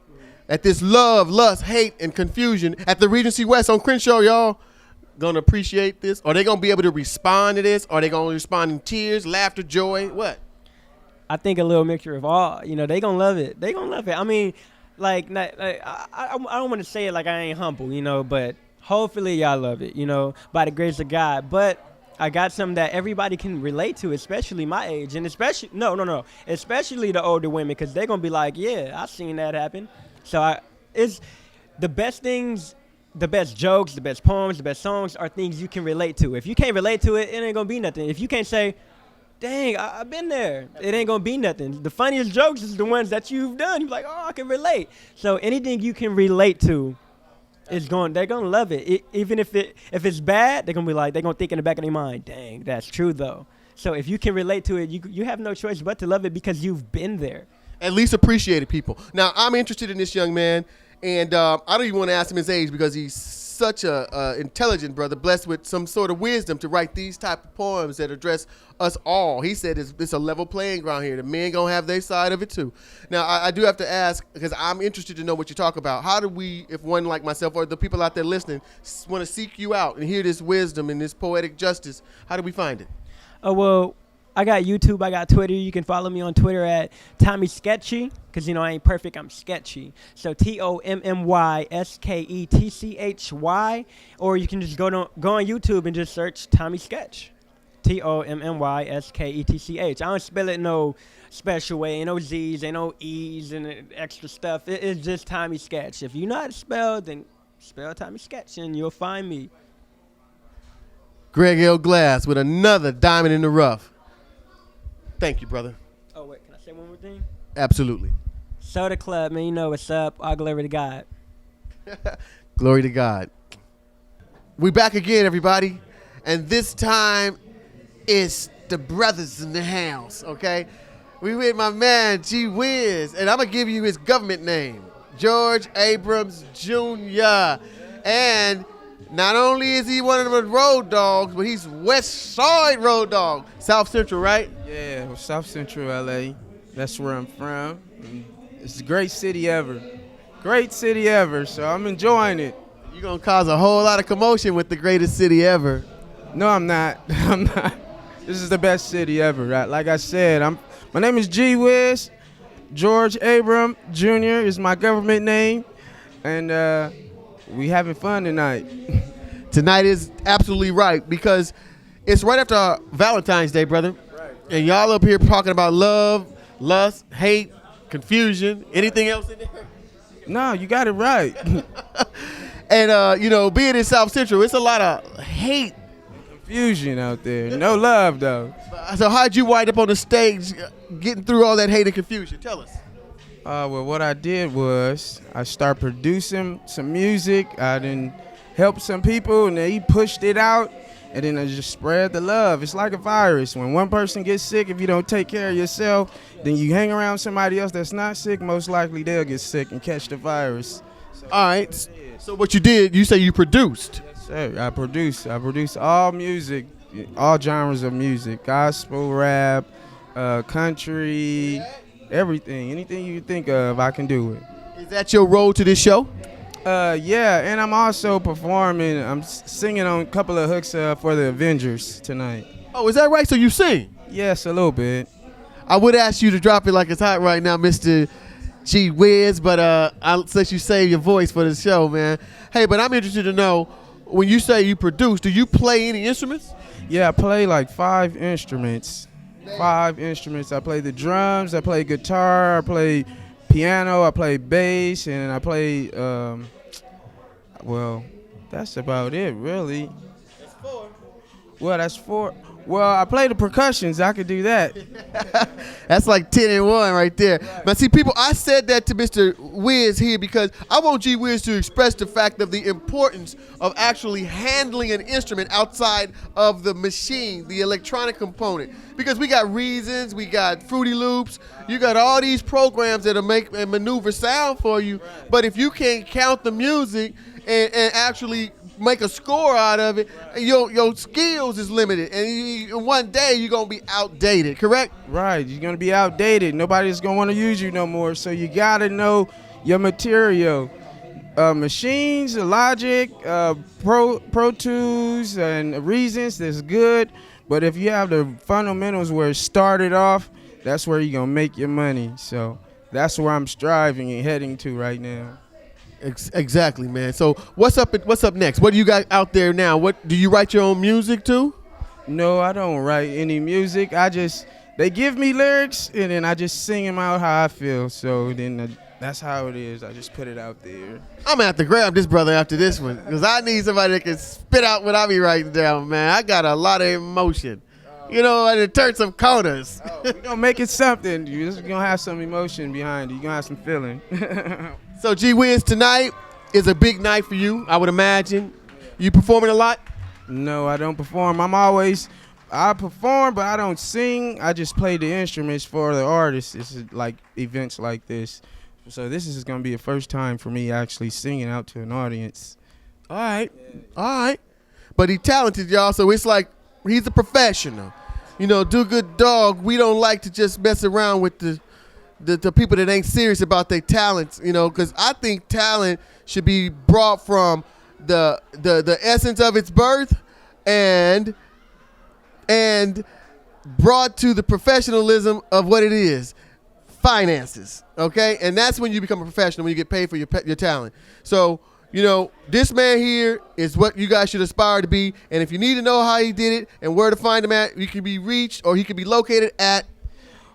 at this love, lust, hate, and confusion at the Regency West on Crenshaw, y'all gonna appreciate this? Are they gonna be able to respond to this? Are they gonna respond in tears, laughter, joy? What? I think a little mixture of all. You know, they gonna love it. They gonna love it. I mean, I don't want to say it like I ain't humble, you know, but hopefully y'all love it, you know, by the grace of God. But I got something that everybody can relate to, especially my age, and especially especially the older women, because they're gonna be like, yeah, I seen that happen. So it's the best things. The best jokes, the best poems, the best songs are things you can relate to. If you can't relate to it, it ain't gonna be nothing. If you can't say, dang, I've been there, it ain't gonna be nothing. The funniest jokes is the ones that you've done. You're like, oh, I can relate. So anything you can relate to they're gonna love it. Even if it's bad, they're gonna think in the back of their mind, dang, that's true though. So if you can relate to it, you have no choice but to love it because you've been there. At least appreciate it, people. Now, I'm interested in this young man. And I don't even want to ask him his age because he's such a intelligent brother, blessed with some sort of wisdom to write these type of poems that address us all. He said it's a level playing ground here. The men going to have their side of it too. Now, I do have to ask, because I'm interested to know what you talk about. How do we, if one like myself or the people out there listening, want to seek you out and hear this wisdom and this poetic justice, how do we find it? Oh, well, I got YouTube, I got Twitter. You can follow me on Twitter at Tommy Sketchy, because, you know, I ain't perfect, I'm sketchy. So TOMMYSKETCHY, or you can just go on YouTube and just search Tommy Sketch. TOMMYSKETCH. I don't spell it no special way, ain't no Z's, ain't no E's and extra stuff. It's just Tommy Sketch. If you know how to spell, then spell Tommy Sketch and you'll find me. Greg L. Glass with another diamond in the rough. Thank you, brother. Oh, wait, can I say one more thing? Absolutely. Soda Club, man, you know what's up. All glory to God. Glory to God. We back again, everybody. And this time, it's the brothers in the house, okay? We with my man, G Wiz. And I'm going to give you his government name. George Abrams Jr. And not only is he one of the road dogs, but he's West Side road dog. South Central, right? Yeah, South Central LA. That's where I'm from. It's a great city ever. Great city ever, so I'm enjoying it. You're going to cause a whole lot of commotion with the greatest city ever. No, I'm not. I'm not. This is the best city ever. Like I said, my name is G Wiz. George Abram Jr. is my government name. And we having fun tonight. Tonight is absolutely right because it's right after Valentine's Day, brother. Right. And y'all up here talking about love, lust, hate, confusion, anything else in there? No, you got it right. And, you know, being in South Central, it's a lot of hate. Confusion out there. No love, though. So how'd you wind up on the stage getting through all that hate and confusion? Tell us. Well, what I did was I started producing some music. I didn't help some people, and they pushed it out, and then I just spread the love. It's like a virus. When one person gets sick, if you don't take care of yourself, then you hang around somebody else that's not sick, most likely they'll get sick and catch the virus. So, all right. So what you did, you say you produced. Yes, sir. I produce all music, all genres of music, gospel, rap, country, everything. Anything you think of, I can do it. Is that your role to this show? Yeah, and I'm also performing. I'm singing on a couple of hooks for the Avengers tonight. Oh, is that right? So you sing? Yes, a little bit. I would ask you to drop it like it's hot right now, Mr. G Wiz, but I'll let you save your voice for the show, man. Hey, but I'm interested to know when you say you produce, do you play any instruments? Yeah, I play like 5 instruments. 5 instruments. I play the drums, I play guitar, I play piano, I play bass, and I play, well, that's about it, really. That's 4. Well, that's 4. Well, I play the percussions. I could do that. That's like 10 and 1 right there. Right. But see, people, I said that to Mr. Wiz here because I want G Wiz to express the fact of the importance of actually handling an instrument outside of the machine, the electronic component. Because we got Reasons, we got Fruity Loops, you got all these programs that'll make and maneuver sound for you. Right. But if you can't count the music and actually make a score out of it, your skills is limited, and one day you're gonna be outdated, correct? Right, you're gonna be outdated. Nobody's gonna want to use you no more, so you gotta know your material. Machines, Logic, Pro Tools, and Reasons, that's good, but if you have the fundamentals where it started off, that's where you're gonna make your money. So that's where I'm striving and heading to right now. Exactly, man. So what's up next? What do you got out there now? What do you write your own music too? No, I don't write any music. They give me lyrics and then I just sing them out how I feel. So then that's how it is. I just put it out there. I'm gonna have to grab this brother after this one because I need somebody that can spit out what I be writing down, man. I got a lot of emotion. You know, and it turns some corners. We're gonna make it something. You're just gonna have some emotion behind it. You're gonna have some feeling. So G Wiz, tonight is a big night for you, I would imagine. You performing a lot? No, I don't perform. I perform, but I don't sing. I just play the instruments for the artists. It's like events like this. So this is gonna be the first time for me actually singing out to an audience. All right. But he's talented, y'all, so it's like he's a professional. You know, Do Good Dog, we don't like to just mess around with the people that ain't serious about their talents, you know, because I think talent should be brought from the essence of its birth and brought to the professionalism of what it is, finances, okay? And that's when you become a professional, when you get paid for your talent. So, you know, this man here is what you guys should aspire to be, and if you need to know how he did it and where to find him at, you can be reached or he can be located at.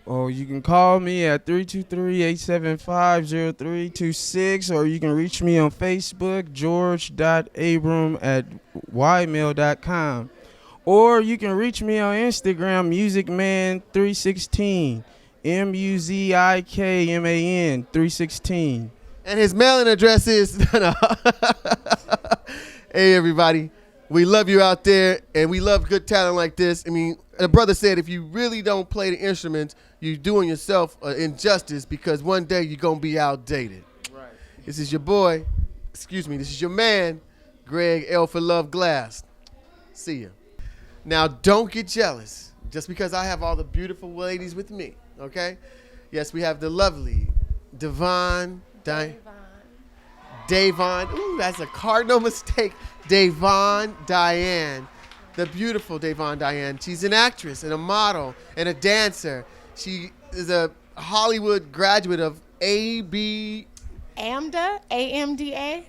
Or you can call me at 323-875-0326, or you can reach me on Facebook, george.abram@ymail.com. Or you can reach me on Instagram, musicman316, MUZIKMAN 316. And his mailing address is, hey everybody, we love you out there, and we love good talent like this. I mean, the brother said if you really don't play the instruments, you're doing yourself injustice because one day you're going to be outdated. Right. This is your boy, this is your man, Greg L for Love Glass. See ya. Now, don't get jealous just because I have all the beautiful ladies with me, okay? Yes, we have the lovely Dianne. Ooh, that's a cardinal mistake. Dianne. The beautiful Dianne. She's an actress and a model and a dancer. She is a Hollywood graduate of AMDA. AMDA.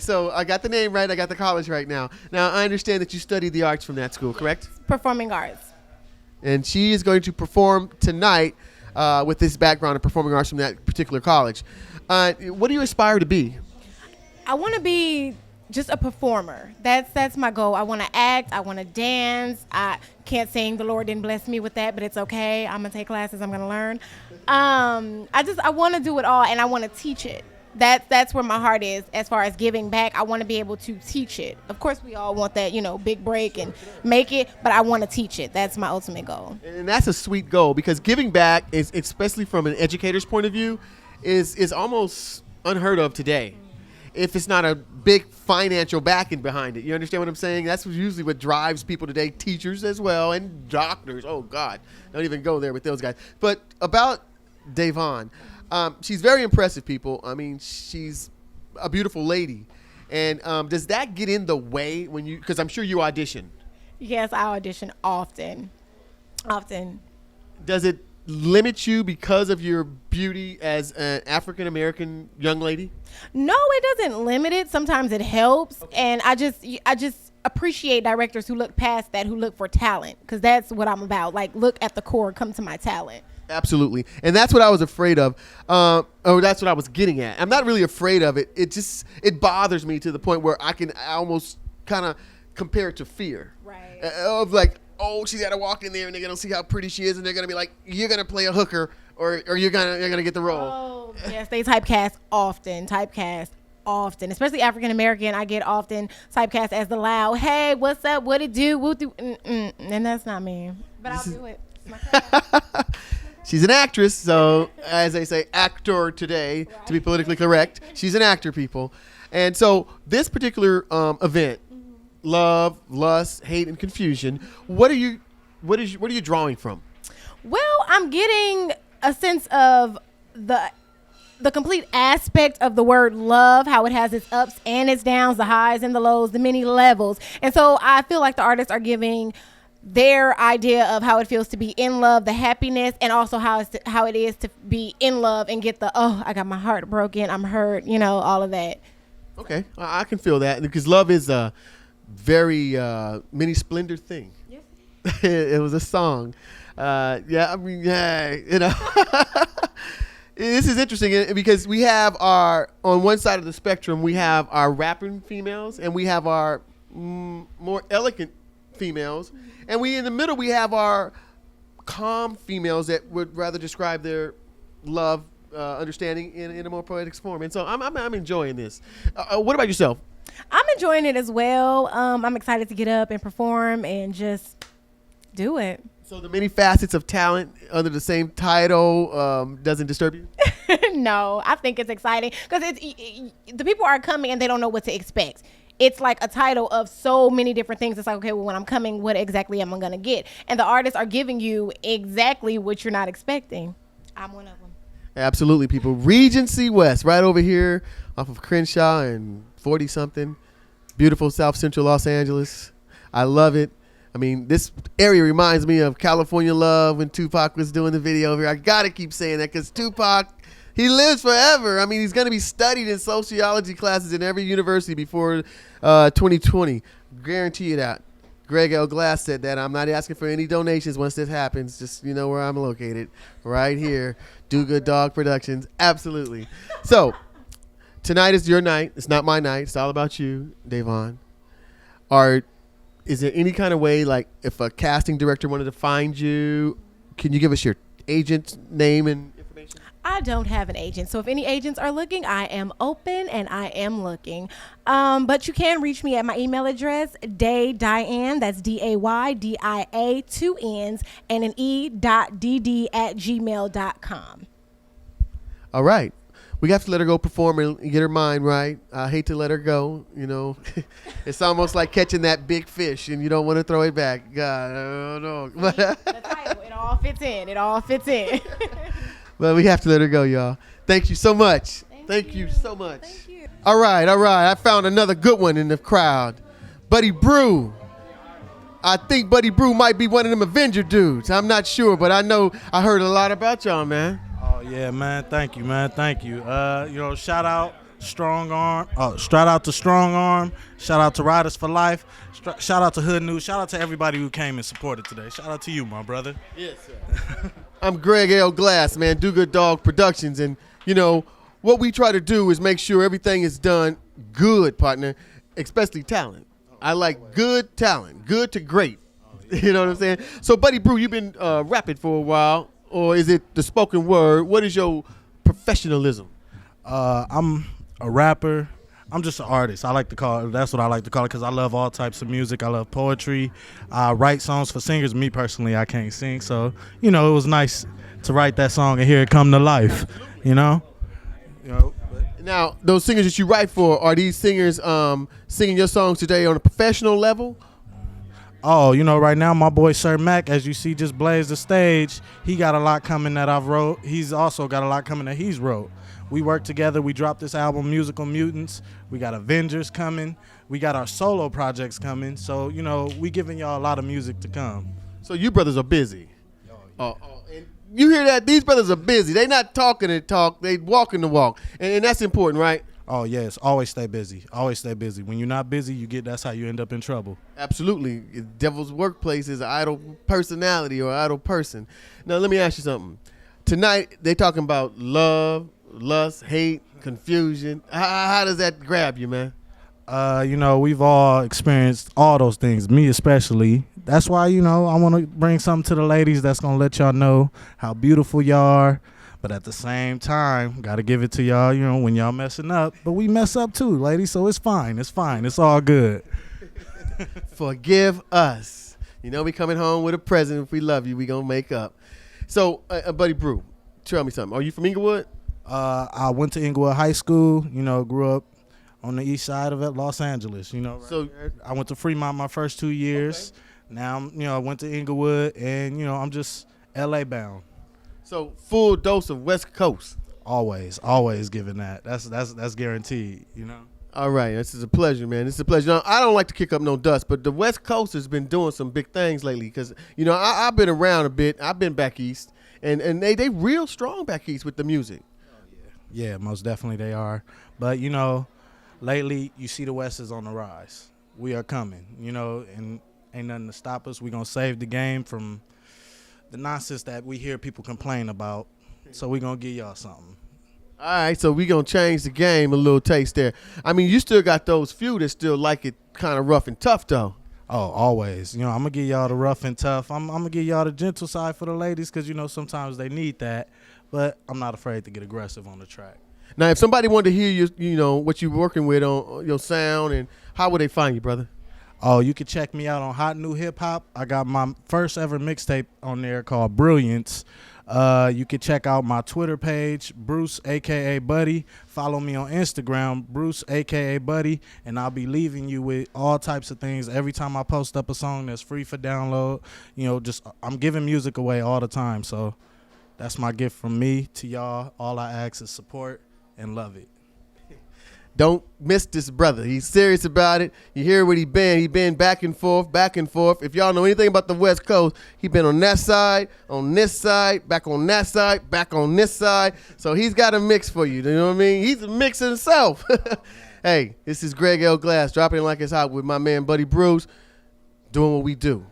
So I got the name right. I got the college right now. Now, I understand that you studied the arts from that school, correct? Performing arts. And she is going to perform tonight with this background in performing arts from that particular college. What do you aspire to be? I want to be just a performer. That's my goal. I want to act. I want to dance. I can't sing. The Lord didn't bless me with that, but it's okay. I'm gonna take classes. I'm gonna learn. I want to do it all, and I want to teach it. That's where my heart is as far as giving back. I want to be able to teach it. Of course, we all want that, big break and make it, but I want to teach it. That's my ultimate goal. And that's a sweet goal because giving back is, especially from an educator's point of view, is almost unheard of today. If it's not a big financial backing behind it. You understand what I'm saying? That's usually what drives people today, teachers as well, and doctors. Oh, God. Don't even go there with those guys. But about Vonne, she's very impressive, people. I mean, she's a beautiful lady. And does that get in the way when you, because I'm sure you audition. Yes, I audition often. Does it limit you because of your beauty as an African American young lady? No, it doesn't limit it. Sometimes it helps, and I just appreciate directors who look past that, who look for talent, because that's what I'm about. Like, look at the core, come to my talent. Absolutely, and that's what I was afraid of, or that's what I was getting at. I'm not really afraid of it. It bothers me to the point where I almost kind of compare it to fear, right? Of like, oh, she's got to walk in there and they're gonna see how pretty she is, and they're gonna be like, you're gonna play a hooker, or you're gonna get the role. Oh, yes, they typecast often, especially African American. I get often typecast as the loud, hey, what's up, what it do, and that's not me, but I'll do it. It's my craft. She's an actress, so as they say, actor today, to be politically correct. She's an actor, people. And so this particular event, love, lust, hate, and confusion, what are you drawing from? Well, I'm getting a sense of the complete aspect of the word love, how it has its ups and its downs, the highs and the lows, the many levels. And so I feel like the artists are giving their idea of how it feels to be in love, the happiness, and also how it is to be in love and get the, oh, I got my heart broken, I'm hurt, all of that. Okay, I can feel that, because love is a very many splendor thing. Yes. It was a song. This is interesting because we have on one side of the spectrum, we have our rapping females, and we have our more elegant females, and in the middle we have our calm females that would rather describe their love understanding in a more poetic form. And so I'm enjoying this. What about yourself? I'm enjoying it as well. I'm excited to get up and perform and just do it. So the many facets of talent under the same title doesn't disturb you? No, I think it's exciting because the people are coming and they don't know what to expect. It's like a title of so many different things. It's like, okay, well, when I'm coming, what exactly am I going to get? And the artists are giving you exactly what you're not expecting. I'm one of them. Absolutely, people. Regency West, right over here off of Crenshaw and 40-something. Beautiful South Central Los Angeles. I love it. I mean, this area reminds me of California Love when Tupac was doing the video over here. I got to keep saying that because Tupac, he lives forever. I mean, he's going to be studied in sociology classes in every university before 2020. Guarantee you that. Greg L. Glass said that. I'm not asking for any donations once this happens. Just, you know where I'm located. Right here. Do Good Dog Productions. Absolutely. So, tonight is your night. It's not my night. It's all about you, Davon. Is there any kind of way, like, if a casting director wanted to find you, can you give us your agent's name and information? I don't have an agent, so if any agents are looking, I am open and I am looking. But you can reach me at my email address, Dianne, that's DAYDIA, 2 N's, and an E.DD@gmail.com. All right. We have to let her go perform and get her mind right. I hate to let her go, It's almost like catching that big fish and you don't want to throw it back. God, I don't know. The title, it all fits in. But we have to let her go, y'all. Thank you so much. Thank you so much. Thank you. All right. I found another good one in the crowd. Buddy Brew. I think Buddy Brew might be one of them Avenger dudes. I'm not sure, but I know I heard a lot about y'all, man. Oh, yeah, man. Thank you, man. Thank you. Shout out Strong Arm. Shout out to Strong Arm. Shout out to Riders for Life. Shout out to Hood News. Shout out to everybody who came and supported today. Shout out to you, my brother. Yes, sir. I'm Greg L. Glass, man. Do Good Dog Productions. And, what we try to do is make sure everything is done good, partner, especially talent. I like good talent, good to great. You know what I'm saying? So, Buddy Brew, you've been rapping for a while. Or is it the spoken word? What is your professionalism? I'm a rapper. I'm just an artist. That's what I like to call it because I love all types of music. I love poetry. I write songs for singers. Me personally, I can't sing. So, it was nice to write that song and hear it come to life, Now, those singers that you write for, are these singers singing your songs today on a professional level? Oh, right now my boy Sir Mac, as you see, just blazed the stage. He got a lot coming that I've wrote. He's also got a lot coming that he's wrote. We work together. We dropped this album, Musical Mutants. We got Avengers coming. We got our solo projects coming. So, we giving y'all a lot of music to come. So you brothers are busy. And you hear that? These brothers are busy. They not talking the talk. They walking the walk, and that's important, right? Oh yes, always stay busy. Always stay busy. When you're not busy, that's how you end up in trouble. Absolutely. Devil's workplace is an idle personality or idle person. Now let me ask you something. Tonight they talking about love, lust, hate, confusion. How does that grab you, man? We've all experienced all those things, me especially. That's why, I want to bring something to the ladies that's going to let y'all know how beautiful y'all are. But at the same time, got to give it to y'all, when y'all messing up. But we mess up too, ladies, so it's fine. It's fine. It's all good. Forgive us. We coming home with a present. If we love you, we going to make up. So, Buddy Brew, tell me something. Are you from Inglewood? I went to Inglewood High School, grew up on the east side of Los Angeles, right So there. I went to Fremont my first 2 years. Okay. Now, I went to Inglewood, and, I'm just L.A. bound. So full dose of West Coast. Always giving that. That's guaranteed, All right, this is a pleasure, man. This is a pleasure. Now, I don't like to kick up no dust, but the West Coast has been doing some big things lately because, I've been around a bit. I've been back east, and they real strong back east with the music. Yeah, most definitely they are. But, lately you see the West is on the rise. We are coming, and ain't nothing to stop us. We're going to save the game from the nonsense that we hear people complain about. So we're going to give y'all something. All right, so we're going to change the game a little taste there. I mean, you still got those few that still like it kind of rough and tough, though. Oh, always. I'm going to give y'all the rough and tough. I'm going to give y'all the gentle side for the ladies because, sometimes they need that. But I'm not afraid to get aggressive on the track. Now, if somebody wanted to hear what you're working with on your sound, and how would they find you, brother? Oh, you can check me out on Hot New Hip Hop. I got my first ever mixtape on there called Brilliance. You can check out my Twitter page, Bruce, a.k.a. Buddy. Follow me on Instagram, Bruce, a.k.a. Buddy, and I'll be leaving you with all types of things. Every time I post up a song that's free for download, I'm giving music away all the time. So that's my gift from me to y'all. All I ask is support and love it. Don't miss this brother. He's serious about it. You hear what he been. He been back and forth, back and forth. If y'all know anything about the West Coast, he been on that side, on this side, back on that side, back on this side. So he's got a mix for you. You know what I mean? He's a mix himself. Hey, this is Greg L. Glass, dropping it like it's hot with my man Buddy Brew, doing what we do.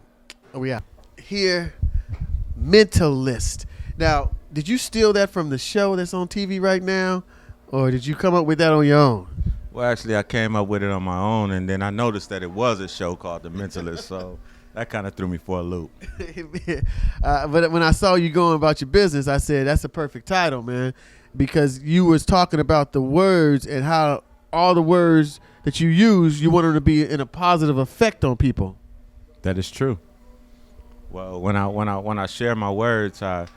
And we out. Here, Mentalist. Now, did you steal that from the show that's on TV right now? Or did you come up with that on your own? Well, actually, I came up with it on my own, and then I noticed that it was a show called The Mentalist, so that kind of threw me for a loop. But when I saw you going about your business, I said, that's a perfect title, man, because you was talking about the words and how all the words that you use, you want them to be in a positive effect on people. That is true. Well, when I share my words, I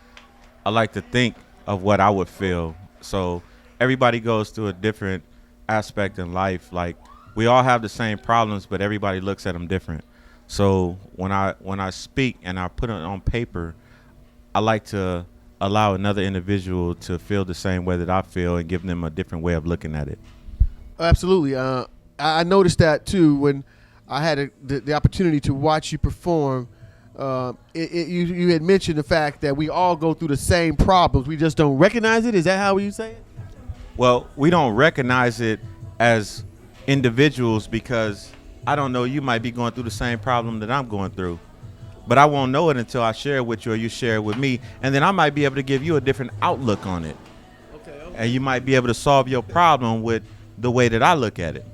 like to think of what I would feel. So everybody goes through a different aspect in life. Like, we all have the same problems, but everybody looks at them different. So when I speak and I put it on paper, I like to allow another individual to feel the same way that I feel and give them a different way of looking at it. Absolutely. I noticed that too when I had the opportunity to watch you perform. You had mentioned the fact that we all go through the same problems. We just don't recognize it. Is that how you say it? Well, we don't recognize it as individuals because, I don't know, you might be going through the same problem that I'm going through. But I won't know it until I share it with you or you share it with me. And then I might be able to give you a different outlook on it. Okay. And you might be able to solve your problem with the way that I look at it.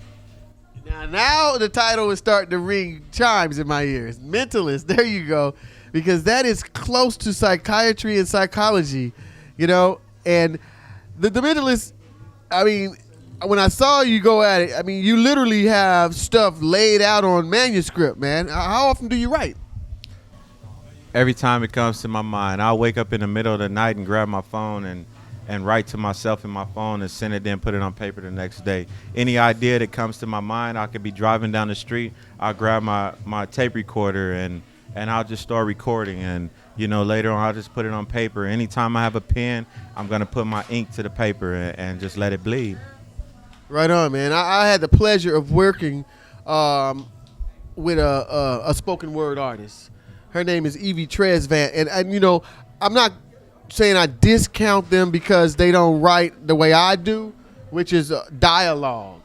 Now the title is starting to ring chimes in my ears. Mentalist, there you go. Because that is close to psychiatry and psychology, and the Mentalist, I mean, when I saw you go at it, I mean, you literally have stuff laid out on manuscript, man. How often do you write? Every time it comes to my mind. I'll wake up in the middle of the night and grab my phone and write to myself in my phone and send it, then put it on paper the next day. Any idea that comes to my mind, I could be driving down the street, I'll grab my tape recorder and I'll just start recording, and later on I'll just put it on paper. Anytime I have a pen, I'm gonna put my ink to the paper and just let it bleed. Right on, man. I had the pleasure of working with a spoken word artist. Her name is Evie Tresvant, and I'm not saying I discount them because they don't write the way I do, which is dialogue.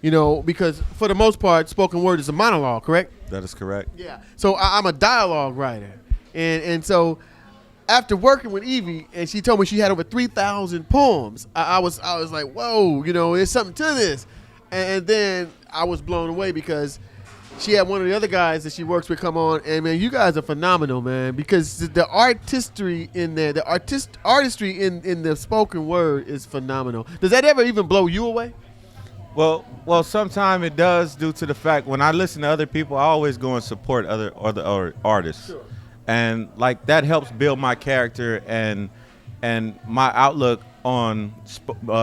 You know, because for the most part, spoken word is a monologue, correct? That is correct. Yeah. So I'm a dialogue writer, and so after working with Evie, and she told me she had over 3,000 poems, I was like, whoa, you know, there's something to this, and then I was blown away because she had one of the other guys that she works with come on, and man, you guys are phenomenal, man, because the artistry in there, the artistry in the spoken word is phenomenal. Does that ever even blow you away? Well, sometimes it does due to the fact when I listen to other people, I always go and support other artists. Sure. And like that helps build my character and my outlook on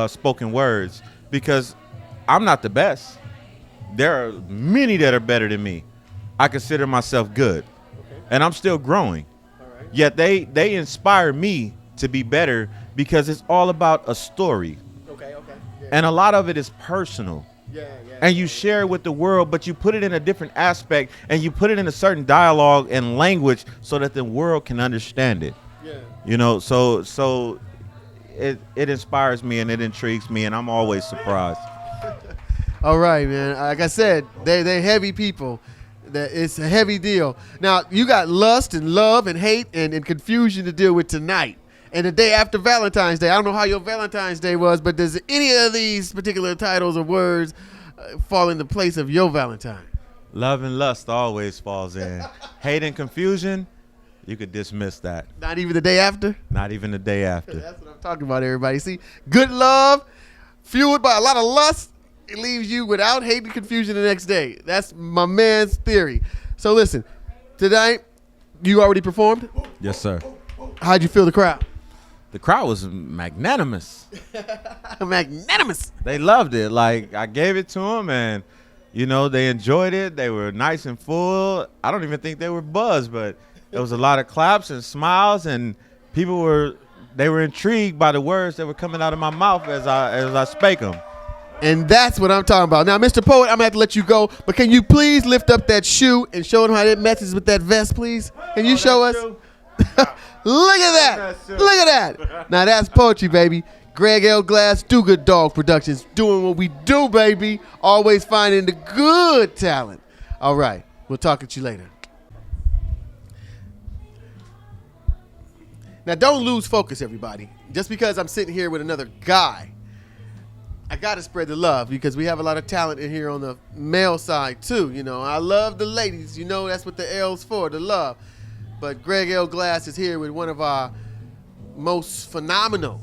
spoken words, because I'm not the best. There are many that are better than me. I consider myself good, and I'm still growing. All right. Yet they inspire me to be better because it's all about a story. Okay. Yeah. And a lot of it is personal. Yeah. And you share it with the world, but you put it in a different aspect, and you put it in a certain dialogue and language so that the world can understand it. Yeah. You know, so it inspires me and it intrigues me, and I'm always surprised. All right, man. Like I said, they heavy people. It's a heavy deal. Now, you got lust and love and hate and confusion to deal with tonight. And the day after Valentine's Day. I don't know how your Valentine's Day was, but does any of these particular titles or words fall in the place of your Valentine? Love and lust always falls in. Hate and confusion, you could dismiss that. Not even the day after? Not even the day after. That's what I'm talking about, everybody. See, good love, fueled by a lot of lust, it leaves you without hate and confusion the next day. That's my man's theory. So listen, tonight, you already performed? Yes, sir. How'd you feel the crowd? The crowd was magnanimous. Magnanimous. They loved it. Like, I gave it to them, and, you know, they enjoyed it. They were nice and full. I don't even think they were buzzed, but there was a lot of claps and smiles, and people were intrigued by the words that were coming out of my mouth as I spake them. And that's what I'm talking about. Now, Mr. Poet, I'm going to have to let you go, but can you please lift up that shoe and show them how it matches with that vest, please? Can you show us? Look at that. Look at that. Now, that's poetry, baby. Greg L. Glass, Do Good Dog Productions, doing what we do, baby. Always finding the good talent. All right. We'll talk at you later. Now, don't lose focus, everybody. Just because I'm sitting here with another guy, I got to spread the love because we have a lot of talent in here on the male side, too. You know, I love the ladies. You know, that's what the L's for, the love. But Greg L. Glass is here with one of our most phenomenal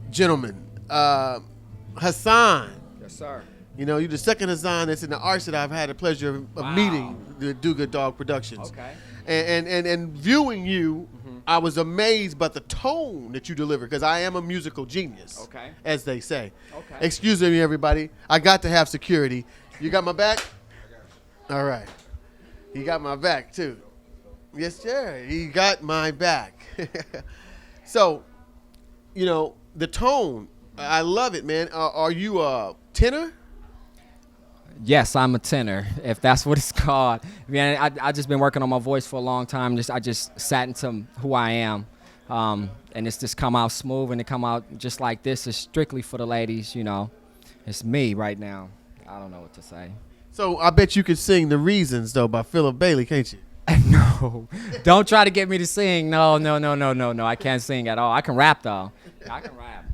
gentlemen, Hassan. Yes, sir. You know, you're the second Hassan that's in the arts that I've had the pleasure of meeting, the Do Good Dog Productions. Okay. And viewing you, I was amazed by the tone that you deliver because I am a musical genius, okay, as they say. Okay. Excuse me, everybody. I got to have security. You got my back? All right. He got my back, too. Yes, sir. He got my back. So, you know, the tone, I love it, man. Are you a tenor? Yes, I'm a tenor, if that's what it's called. Man, I just been working on my voice for a long time. I just sat into who I am, and it's just come out smooth, and it come out just like this. It's strictly for the ladies, you know. It's me right now. I don't know what to say. So I bet you could sing The Reasons, though, by Philip Bailey, can't you? No, don't try to get me to sing. No. I can't sing at all. I can rap, though. I can rap.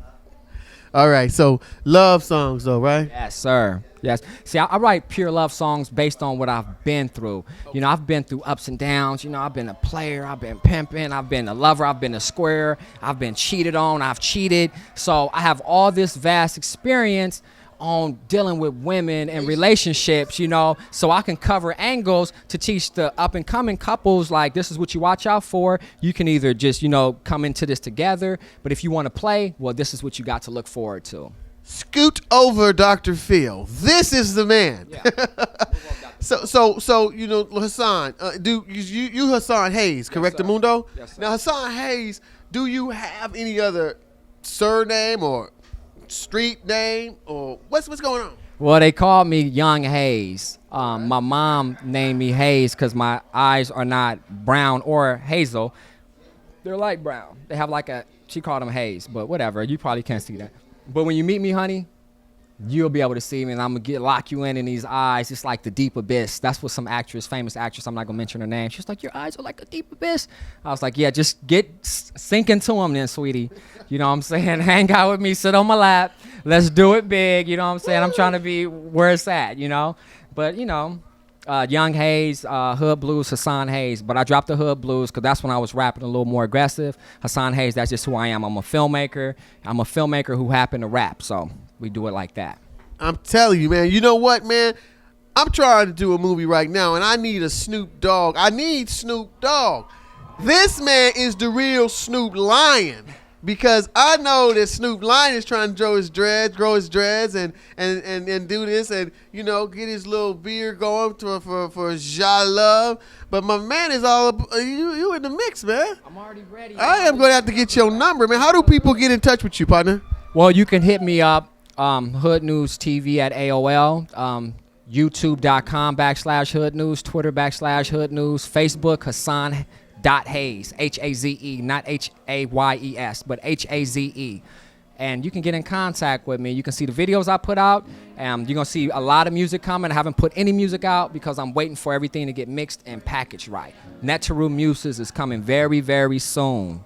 All right, so love songs, though, right? Yes, sir. Yes. See, I write pure love songs based on what I've been through. You know, I've been through ups and downs. You know, I've been a player. I've been pimping. I've been a lover. I've been a square. I've been cheated on. I've cheated. So I have all this vast experience on dealing with women and relationships, you know, so I can cover angles to teach the up-and-coming couples, like, this is what you watch out for. You can either just, you know, come into this together, but if you want to play, well, this is what you got to look forward to. Scoot over, Dr. Phil. This is the man. Yeah. So you know, Hassan, you Hassan Haze, correct, sir. Mundo? Yes, sir. Now, Hassan Haze, do you have any other surname or street name or what's going on? Well, they called me Young Haze. My mom named me Haze because my eyes are not brown or hazel. They're light brown. They have like a She called him Haze, but whatever. You probably can't see that. But when you meet me, honey, you'll be able to see me, and I'm gonna lock you in these eyes. It's like the deep abyss. That's what some famous actress, I'm not gonna mention her name. She's like, your eyes are like a deep abyss. I was like, yeah, just sink into them then, sweetie. You know what I'm saying? Hang out with me, sit on my lap. Let's do it big. You know what I'm saying? I'm trying to be where it's at, you know? But, you know, Young Haze, Hood Blues, Hassan Haze. But I dropped the Hood Blues because that's when I was rapping a little more aggressive. Hassan Haze, that's just who I am. I'm a filmmaker. I'm a filmmaker who happened to rap. So we do it like that. I'm telling you, man. You know what, man? I'm trying to do a movie right now, and I need a Snoop Dogg. I need Snoop Dogg. This man is the real Snoop Lion, because I know that Snoop Lion is trying to grow his dreads, and do this, and you know, get his little beard going for Ja Love. But my man is all up, you in the mix, man. I'm already ready. I am going to have to get your number, man. How do people get in touch with you, partner? Well, you can hit me up. Hood News TV at AOL, YouTube.com/Hood News, Twitter /Hood News, Facebook Hassan.Haze, Haze, not Hayes, but Haze. And you can get in contact with me. You can see the videos I put out. You're going to see a lot of music coming. I haven't put any music out because I'm waiting for everything to get mixed and packaged right. Netaru Muses is coming very, very soon.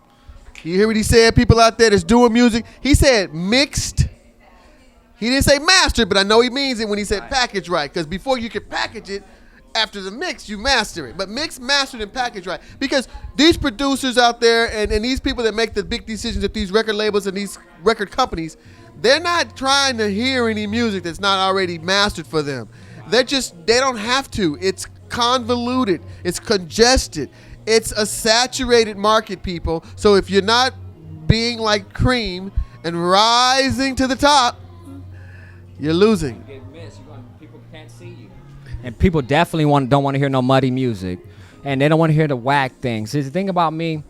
You hear what he said, people out there that's doing music? He said mixed. He didn't say mastered, but I know he means it when he said package right. Because before you can package it, after the mix, you master it. But mix, mastered, and package right. Because these producers out there and these people that make the big decisions at these record labels and these record companies, they're not trying to hear any music that's not already mastered for them. They don't have to. It's convoluted. It's congested. It's a saturated market, people. So if you're not being like Cream and rising to the top, you're losing. You get missed. People can't see you. And people definitely don't want to hear no muddy music. And they don't want to hear the whack things. See, the thing about me,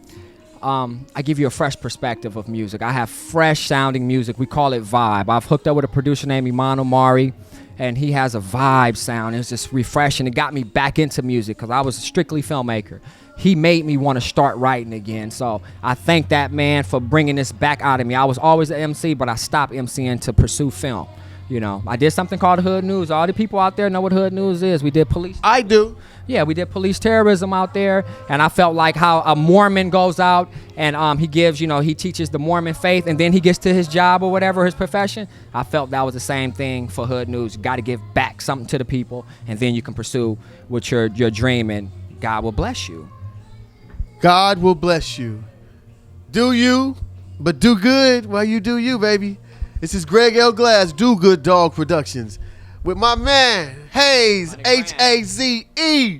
I give you a fresh perspective of music. I have fresh sounding music. We call it vibe. I've hooked up with a producer named Iman Omari, and he has a vibe sound. It's just refreshing. It got me back into music because I was a strictly filmmaker. He made me want to start writing again. So I thank that man for bringing this back out of me. I was always an MC, but I stopped MCing to pursue film. You know, I did something called Hood News. All the people out there know what Hood News is. We did police. I do. Yeah, we did police terrorism out there. And I felt like how a Mormon goes out and he gives, you know, he teaches the Mormon faith and then he gets to his job or whatever, his profession. I felt that was the same thing for Hood News. You got to give back something to the people and then you can pursue what your dream, and God will bless you. God will bless you. Do you, but do good while you do you, baby. This is Greg L. Glass, Do Good Dog Productions, with my man, Haze, Haze,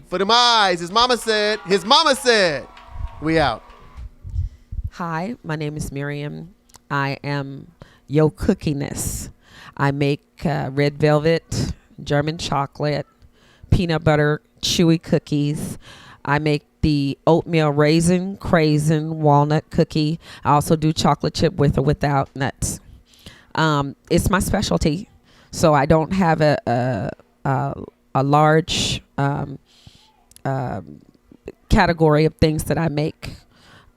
for them eyes. His mama said. We out. Hi, my name is Miriam. I am Yo Cookiness. I make red velvet, German chocolate, peanut butter, chewy cookies. I make the oatmeal raisin, walnut cookie. I also do chocolate chip with or without nuts. It's my specialty, so I don't have a large category of things that I make,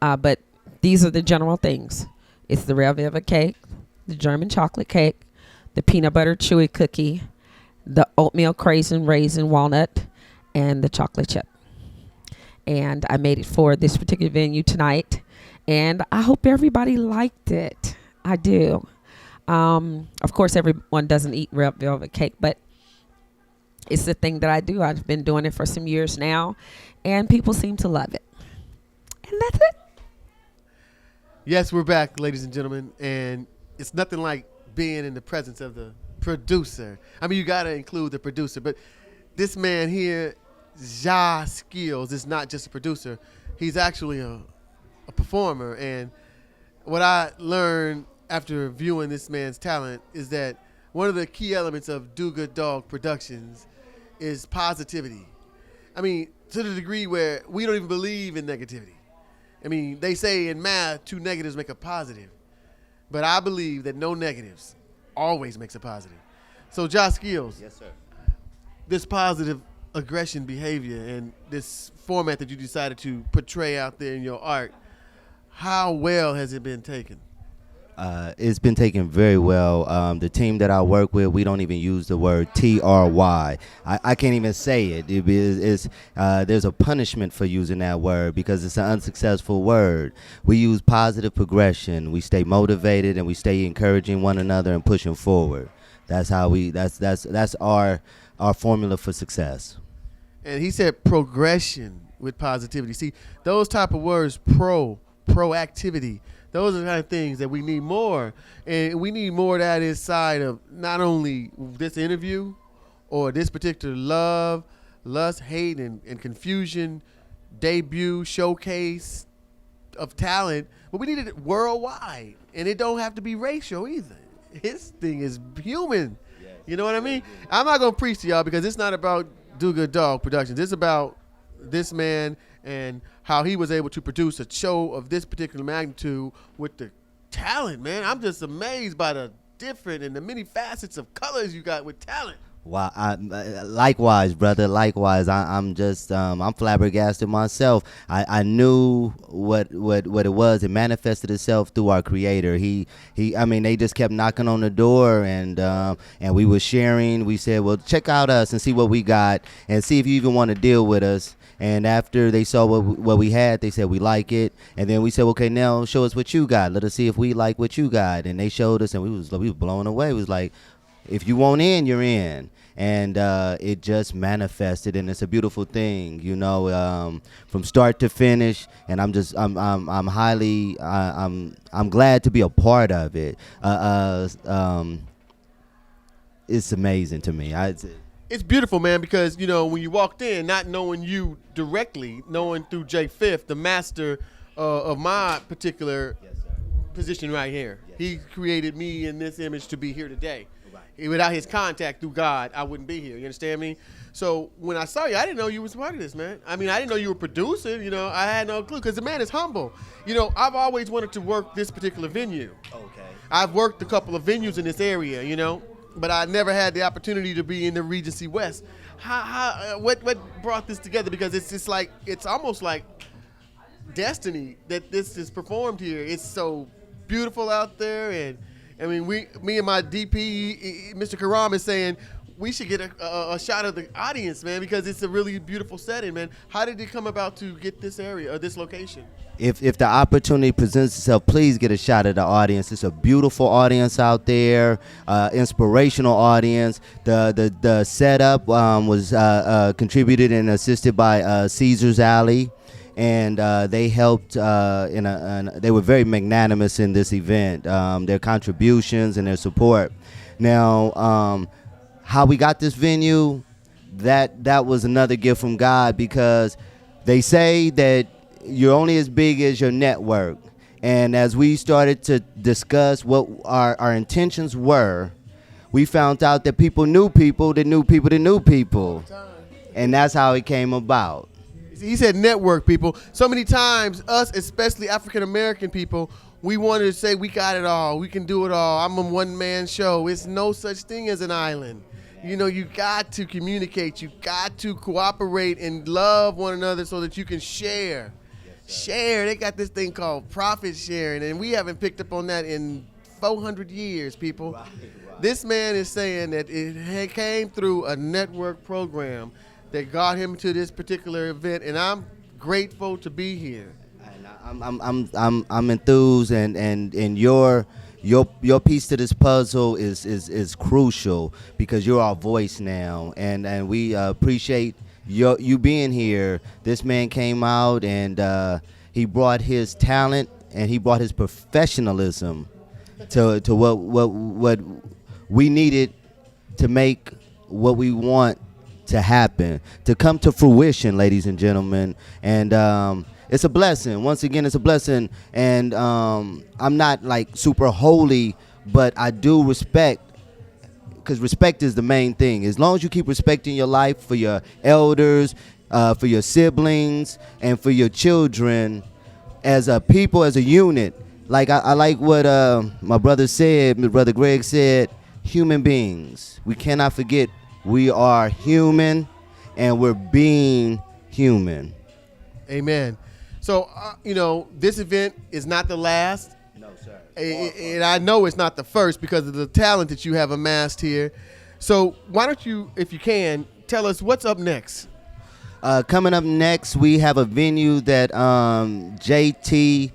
but these are the general things. It's the red velvet cake, the German chocolate cake, the peanut butter chewy cookie, the oatmeal raisin walnut, and the chocolate chip. And I made it for this particular venue tonight, and I hope everybody liked it. I do. Of course, everyone doesn't eat red velvet cake, but it's the thing that I do. I've been doing it for some years now, and people seem to love it. And that's it. Yes, we're back, ladies and gentlemen, and it's nothing like being in the presence of the producer. I mean, you got to include the producer, but this man here, Ja Skills, is not just a producer. He's actually a performer, and what I learned after viewing this man's talent is that one of the key elements of Do Good Dog Productions is positivity. I mean, to the degree where we don't even believe in negativity. I mean, they say in math, 2 negatives make a positive. But I believe that no negatives always makes a positive. So, Josh Skills. Yes, sir. This positive aggression behavior and this format that you decided to portray out there in your art, How well has it been taken? It's been taken very well. The team that I work with, we don't even use the word TRY. I can't even say it. There's a punishment for using that word because it's an unsuccessful word. We use positive progression. We stay motivated and we stay encouraging one another and pushing forward. That's how we. That's our formula for success. And he said progression with positivity. See, those type of words, proactivity. Those are the kind of things that we need more. And we need more of that inside of not only this interview or this particular love, lust, hate, and confusion, debut, showcase of talent, but we need it worldwide. And it don't have to be racial either. His thing is human. You know what I mean? I'm not going to preach to y'all because it's not about Do Good Dog Productions. It's about this man and how he was able to produce a show of this particular magnitude with the talent, man. I'm just amazed by the different and the many facets of colors you got with talent. Wow, likewise, brother. Likewise, I'm just I'm flabbergasted myself. I knew what it was. It manifested itself through our Creator. I mean, they just kept knocking on the door, and we were sharing. We said, well, check out us and see what we got, and see if you even want to deal with us. And after they saw what we had, they said we like it, and then we said, okay, now show us what you got. Let us see if we like what you got. And they showed us, and we was blown away. It was like, if you want in, you're in. And it just manifested, and it's a beautiful thing, you know, from start to finish. And I'm glad to be a part of it. It's amazing to me. It's beautiful, man, because, you know, when you walked in, not knowing you directly, knowing through Jay Fifth, the master of my particular position right here. Yes, he created me in this image to be here today. Right. Without his contact through God, I wouldn't be here. You understand me? So when I saw you, I didn't know you was part of this, man. I mean, I didn't know you were producing. You know, I had no clue because the man is humble. You know, I've always wanted to work this particular venue. Okay. I've worked a couple of venues in this area, you know, but I never had the opportunity to be in the Regency West. What brought this together? Because it's almost like destiny that this is performed here. It's so beautiful out there, and I mean, me and my DP, Mr. Karam, is saying we should get a shot of the audience, man, because it's a really beautiful setting, man. How did it come about to get this area or this location? If the opportunity presents itself, please get a shot of the audience. It's a beautiful audience out there, inspirational audience. The setup was contributed and assisted by Caesar's Alley. And they helped they were very magnanimous in this event, their contributions and their support. Now, how we got this venue, that was another gift from God, because they say that you're only as big as your network. And as we started to discuss what our intentions were, we found out that people knew people that knew people that knew people. And that's how it came about. He said network, people. So many times, us, especially African-American people, we wanted to say we got it all. We can do it all. I'm a one-man show. It's no such thing as an island. You know, you got to communicate. You got to cooperate and love one another so that you can share. Share. They got this thing called profit sharing, and we haven't picked up on that in 400 years, people. Right. This man is saying that it came through a network program that got him to this particular event, and I'm grateful to be here. I'm enthused, and your piece to this puzzle is crucial, because you're our voice now, and we appreciate you being here. This man came out, and he brought his talent and he brought his professionalism to what we needed to make what we want to happen, to come to fruition, ladies and gentlemen. And it's a blessing. Once again, it's a blessing. And I'm not like super holy, but I do respect, because respect is the main thing. As long as you keep respecting your life for your elders, for your siblings, and for your children, as a people, as a unit. Like I like what my brother said, my brother Greg said, human beings. We cannot forget we are human, and we're being human. Amen. So, this event is not the last. No, sir. And I know it's not the first because of the talent that you have amassed here. So why don't you, if you can, tell us what's up next? Coming up next, we have a venue that JT,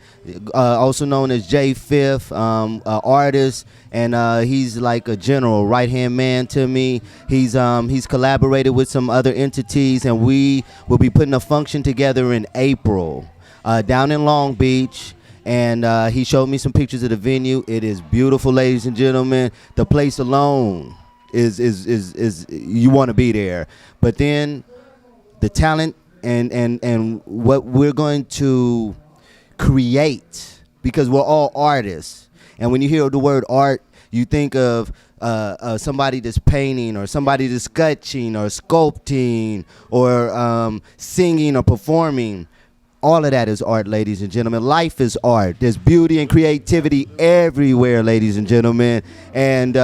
also known as J Fifth, artist, and he's like a general right-hand man to me. He's collaborated with some other entities, and we will be putting a function together in April down in Long Beach. And he showed me some pictures of the venue. It is beautiful, ladies and gentlemen. The place alone is you want to be there. But then the talent and what we're going to create, because we're all artists. And when you hear the word art, you think of somebody that's painting or somebody that's sketching or sculpting or singing or performing. All of that is art, ladies and gentlemen. Life is art. There's beauty and creativity everywhere, ladies and gentlemen. And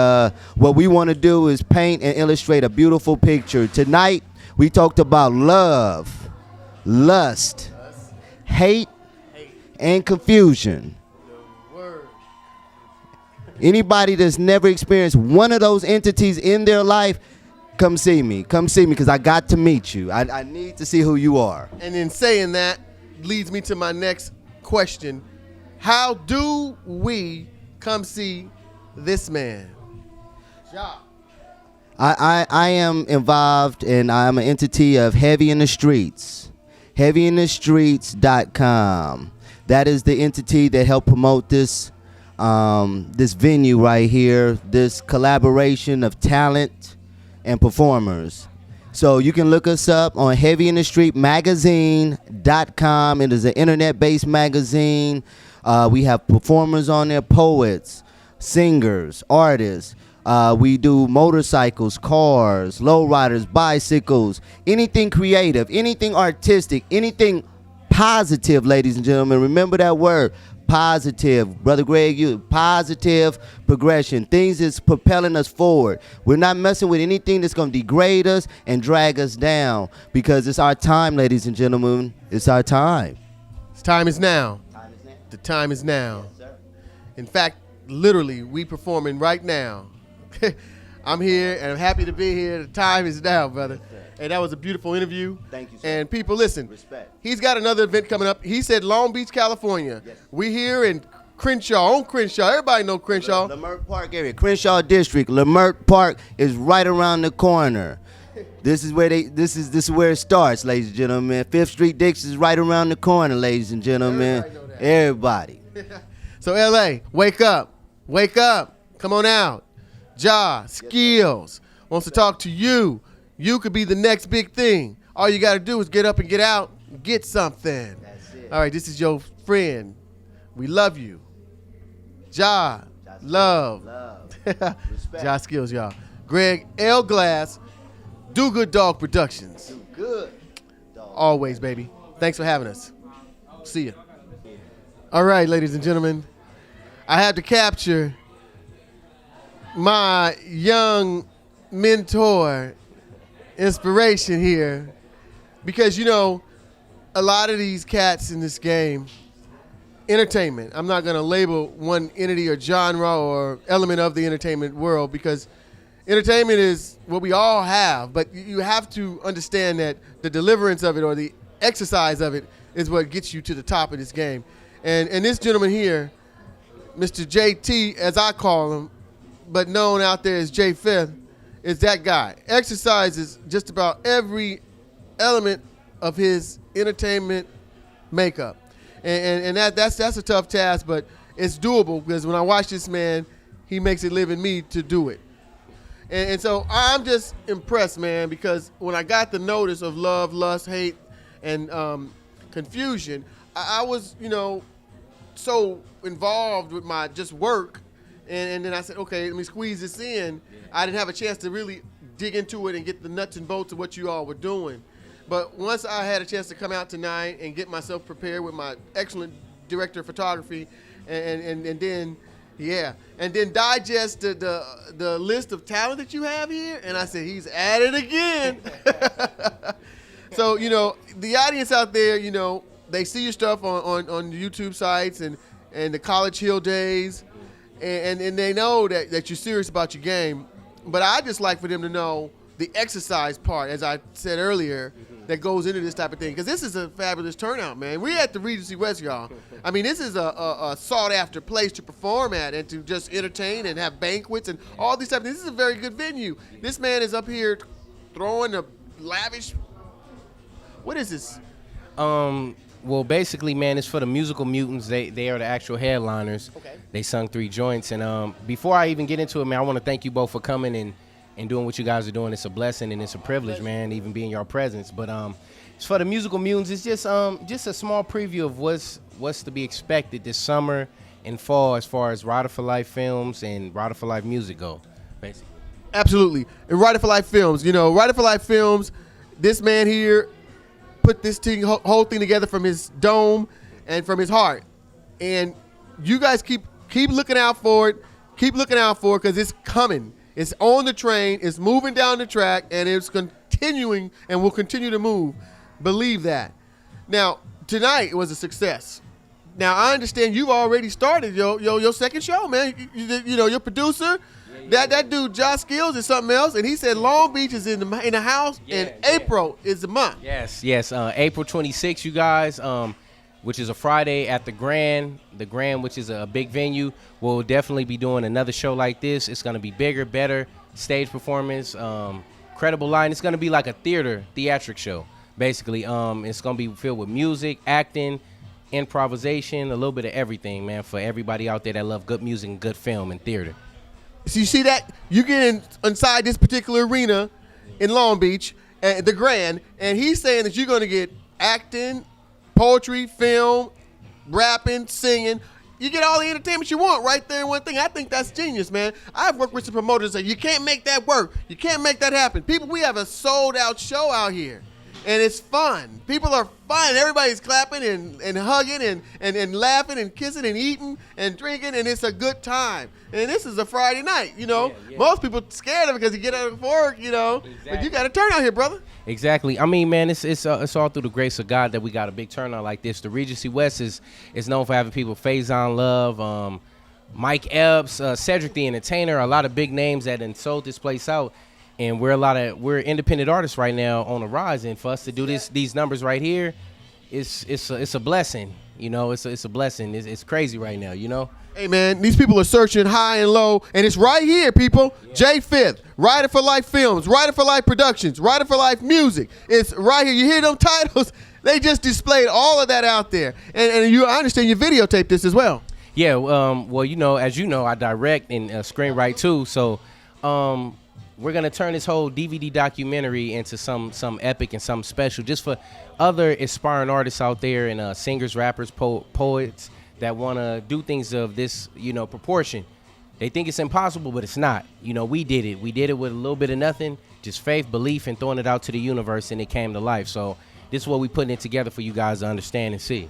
what we want to do is paint and illustrate a beautiful picture. Tonight, we talked about love, lust, hate, and confusion. Anybody that's never experienced one of those entities in their life, come see me. Come see me because I got to meet you. I need to see who you are. And in saying that, leads me to my next question. How do we come see this man? I am involved, and I'm an entity of Heavy in the Streets. HeavyInTheStreets.com. That is the entity that helped promote this this venue right here, this collaboration of talent and performers. So you can look us up on HeavyInTheStreetMagazine.com. It is an internet-based magazine. We have performers on there, poets, singers, artists. We do motorcycles, cars, lowriders, bicycles, anything creative, anything artistic, anything positive, ladies and gentlemen. Remember that word, positive. Brother Greg, you positive progression, things that's propelling us forward. We're not messing with anything that's going to degrade us and drag us down, because it's our time, ladies and gentlemen. It's our time. Time is now. The time is now. Yes, sir. In fact, literally, we performing right now. I'm here and I'm happy to be here. The time is now, brother. And that was a beautiful interview. Thank you, sir. And people, listen. Respect. He's got another event coming up. He said Long Beach, California. Yes. We here in Crenshaw, on Crenshaw. Everybody know Crenshaw. Leimert Park area, Crenshaw District. Leimert Park is right around the corner. This is where this is where it starts, ladies and gentlemen. 5th Street Dix is right around the corner, ladies and gentlemen. Everybody. So LA, wake up. Wake up. Come on out. Ja, Skills wants to talk to you. You could be the next big thing. All you got to do is get up and get out and get something. That's it. All right, this is your friend. We love you. Ja, love. Respect. Ja Skills, y'all. Greg L. Glass, Do Good Dog Productions. Do good. Always, baby. Thanks for having us. See ya. All right, ladies and gentlemen. I had to capture my young mentor, inspiration here, because, you know, a lot of these cats in this game, entertainment, I'm not going to label one entity or genre or element of the entertainment world, because entertainment is what we all have, but you have to understand that the deliverance of it or the exercise of it is what gets you to the top of this game. And this gentleman here, Mr. JT, as I call him, but known out there as J Fifth, is that guy. Exercises just about every element of his entertainment makeup. And that's a tough task, but it's doable, because when I watch this man, he makes it live in me to do it. And so I'm just impressed, man, because when I got the notice of love, lust, hate, and confusion, I was, you know, so involved with my just work. And then I said, okay, let me squeeze this in. I didn't have a chance to really dig into it and get the nuts and bolts of what you all were doing. But once I had a chance to come out tonight and get myself prepared with my excellent director of photography, and then digest the list of talent that you have here, and I said, he's at it again. So, you know, the audience out there, you know, they see your stuff on YouTube sites and the College Hill days, and they know that you're serious about your game. But I just like for them to know the exercise part, as I said earlier, that goes into this type of thing. Because this is a fabulous turnout, man. We're at the Regency West, y'all. I mean, this is a sought-after place to perform at and to just entertain and have banquets and all these type of things. This is a very good venue. This man is up here throwing a lavish... What is this? Well, basically, man, it's for the Musical Mutants. They are the actual headliners. Okay. They sung 3 joints. And before I even get into it, man, I want to thank you both for coming and doing what you guys are doing. It's a blessing and it's a privilege, man, even being your presence. But it's for the Musical Mutants. It's just a small preview of what's to be expected this summer and fall as far as Rider for Life films and Rider for Life music go, basically. Absolutely. And Rider for Life films. You know, Rider for Life films, this man here put this whole thing together from his dome and from his heart. And you guys keep looking out for it. Keep looking out for it because it's coming. It's on the train. It's moving down the track, and it's continuing and will continue to move. Believe that. Now, tonight was a success. Now, I understand you've already started your second show, man. You know, your producer, that dude, Josh Skills, is something else, and he said Long Beach is in the house, and April is the month. Yes. April 26th, you guys, which is a Friday at the Grand, which is a big venue. We'll definitely be doing another show like this. It's going to be bigger, better, stage performance, credible line. It's going to be like a theatric show, basically. It's going to be filled with music, acting, improvisation, a little bit of everything, man, for everybody out there that love good music and good film and theater. So you see that? You get inside this particular arena in Long Beach, the Grand, and he's saying that you're going to get acting, poetry, film, rapping, singing. You get all the entertainment you want right there in one thing. I think that's genius, man. I've worked with some promoters that say, you can't make that work. You can't make that happen. People, we have a sold-out show out here, and it's fun. People are fun. Everybody's clapping and hugging and laughing and kissing and eating and drinking, and it's a good time. And this is a Friday night, you know. Yeah. Most people scared of it because you get out of work, you know. Exactly. But you got to turn out here, brother. Exactly. I mean, man, it's all through the grace of God that we got a big turnout like this. The Regency West is known for having people Faison Love, Mike Epps, Cedric the Entertainer, a lot of big names that done sold this place out. And we're independent artists right now on the rise, and for us to do these numbers right here, it's a blessing. You know, it's a blessing. It's crazy right now. You know. Hey man, these people are searching high and low, and it's right here, people. Yeah. J5th, Rider for Life Films, Rider for Life Productions, Rider for Life Music. It's right here. You hear them titles? They just displayed all of that out there, and I understand you videotaped this as well. Yeah. Well, you know, as you know, I direct and screenwrite too, so. We're going to turn this whole DVD documentary into some epic and some special just for other aspiring artists out there and singers, rappers, poets that want to do things of this, you know, proportion. They think it's impossible, but it's not. You know, we did it. We did it with a little bit of nothing, just faith, belief, and throwing it out to the universe, and it came to life. So this is what we're putting it together for you guys to understand and see.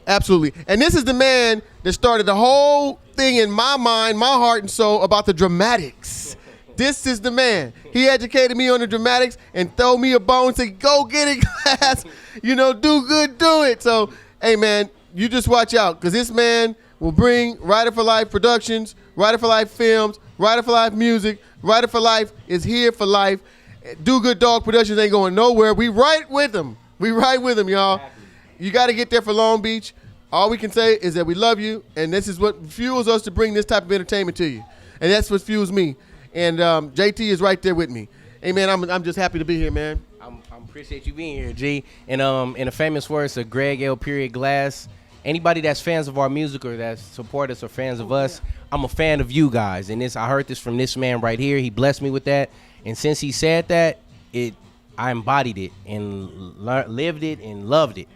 Absolutely. And this is the man that started the whole thing in my mind, my heart and soul about the dramatics. This is the man. He educated me on the dramatics and throw me a bone and say, go get it, class. You know, do good, do it. So, hey, man, you just watch out because this man will bring Rider for Life Productions, Rider for Life Films, Rider for Life Music. Rider for Life is here for life. Do Good Dog Productions ain't going nowhere. We right with them. We right with them, y'all. You got to get there for Long Beach. All we can say is that we love you, and this is what fuels us to bring this type of entertainment to you. And that's what fuels me. And JT is right there with me. Hey, man, I'm just happy to be here, man. I appreciate you being here, G. And in the famous words of Greg L. Glass, anybody that's fans of our music or that support us or fans of us, I'm a fan of you guys. And I heard this from this man right here. He blessed me with that. And since he said that, I embodied it and lived it and loved it.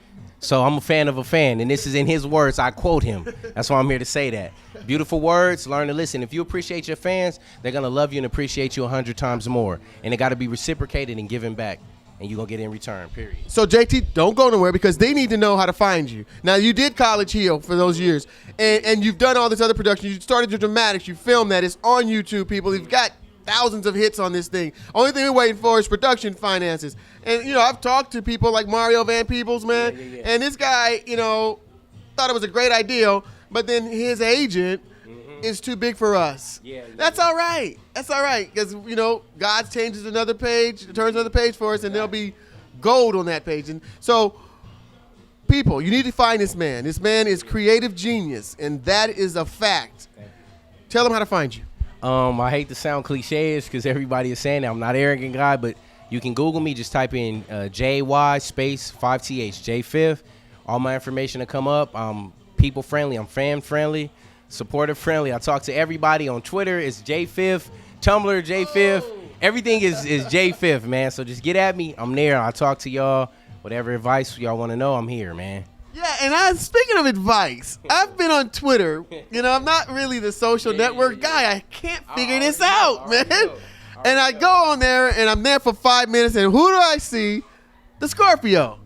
So I'm a fan of a fan, and this is in his words. I quote him. That's why I'm here to say that. Beautiful words, learn to listen. If you appreciate your fans, they're going to love you and appreciate you 100 times more. And it got to be reciprocated and given back, and you're going to get it in return, period. So, JT, don't go nowhere because they need to know how to find you. Now, you did College Hill for those years, and you've done all this other production. You started your dramatics. You filmed that. It's on YouTube, people. You've got thousands of hits on this thing. Only thing we're waiting for is production finances. And, you know, I've talked to people like Mario Van Peebles, man. Yeah. And this guy, you know, thought it was a great idea, but then his agent is too big for us. That's all right. That's all right. Because, you know, God changes another page, turns another page for us, and there'll be gold on that page. And so, people, you need to find this man. This man is creative genius, and that is a fact. Tell them how to find you. I hate to sound cliche-ish because everybody is saying that. I'm not an arrogant guy, but you can Google me. Just type in JY space 5TH, J5th. All my information will come up. I'm people-friendly. I'm fan-friendly, supportive-friendly. I talk to everybody on Twitter. It's J5th. Tumblr, J5th. Everything is J5th, man. So just get at me. I'm there. I talk to y'all. Whatever advice y'all want to know, I'm here, man. Yeah, and speaking of advice, I've been on Twitter. You know, I'm not really the social network guy. I can't figure this out, man. And I go on there, and I'm there for 5 minutes, and who do I see? The Scorpio.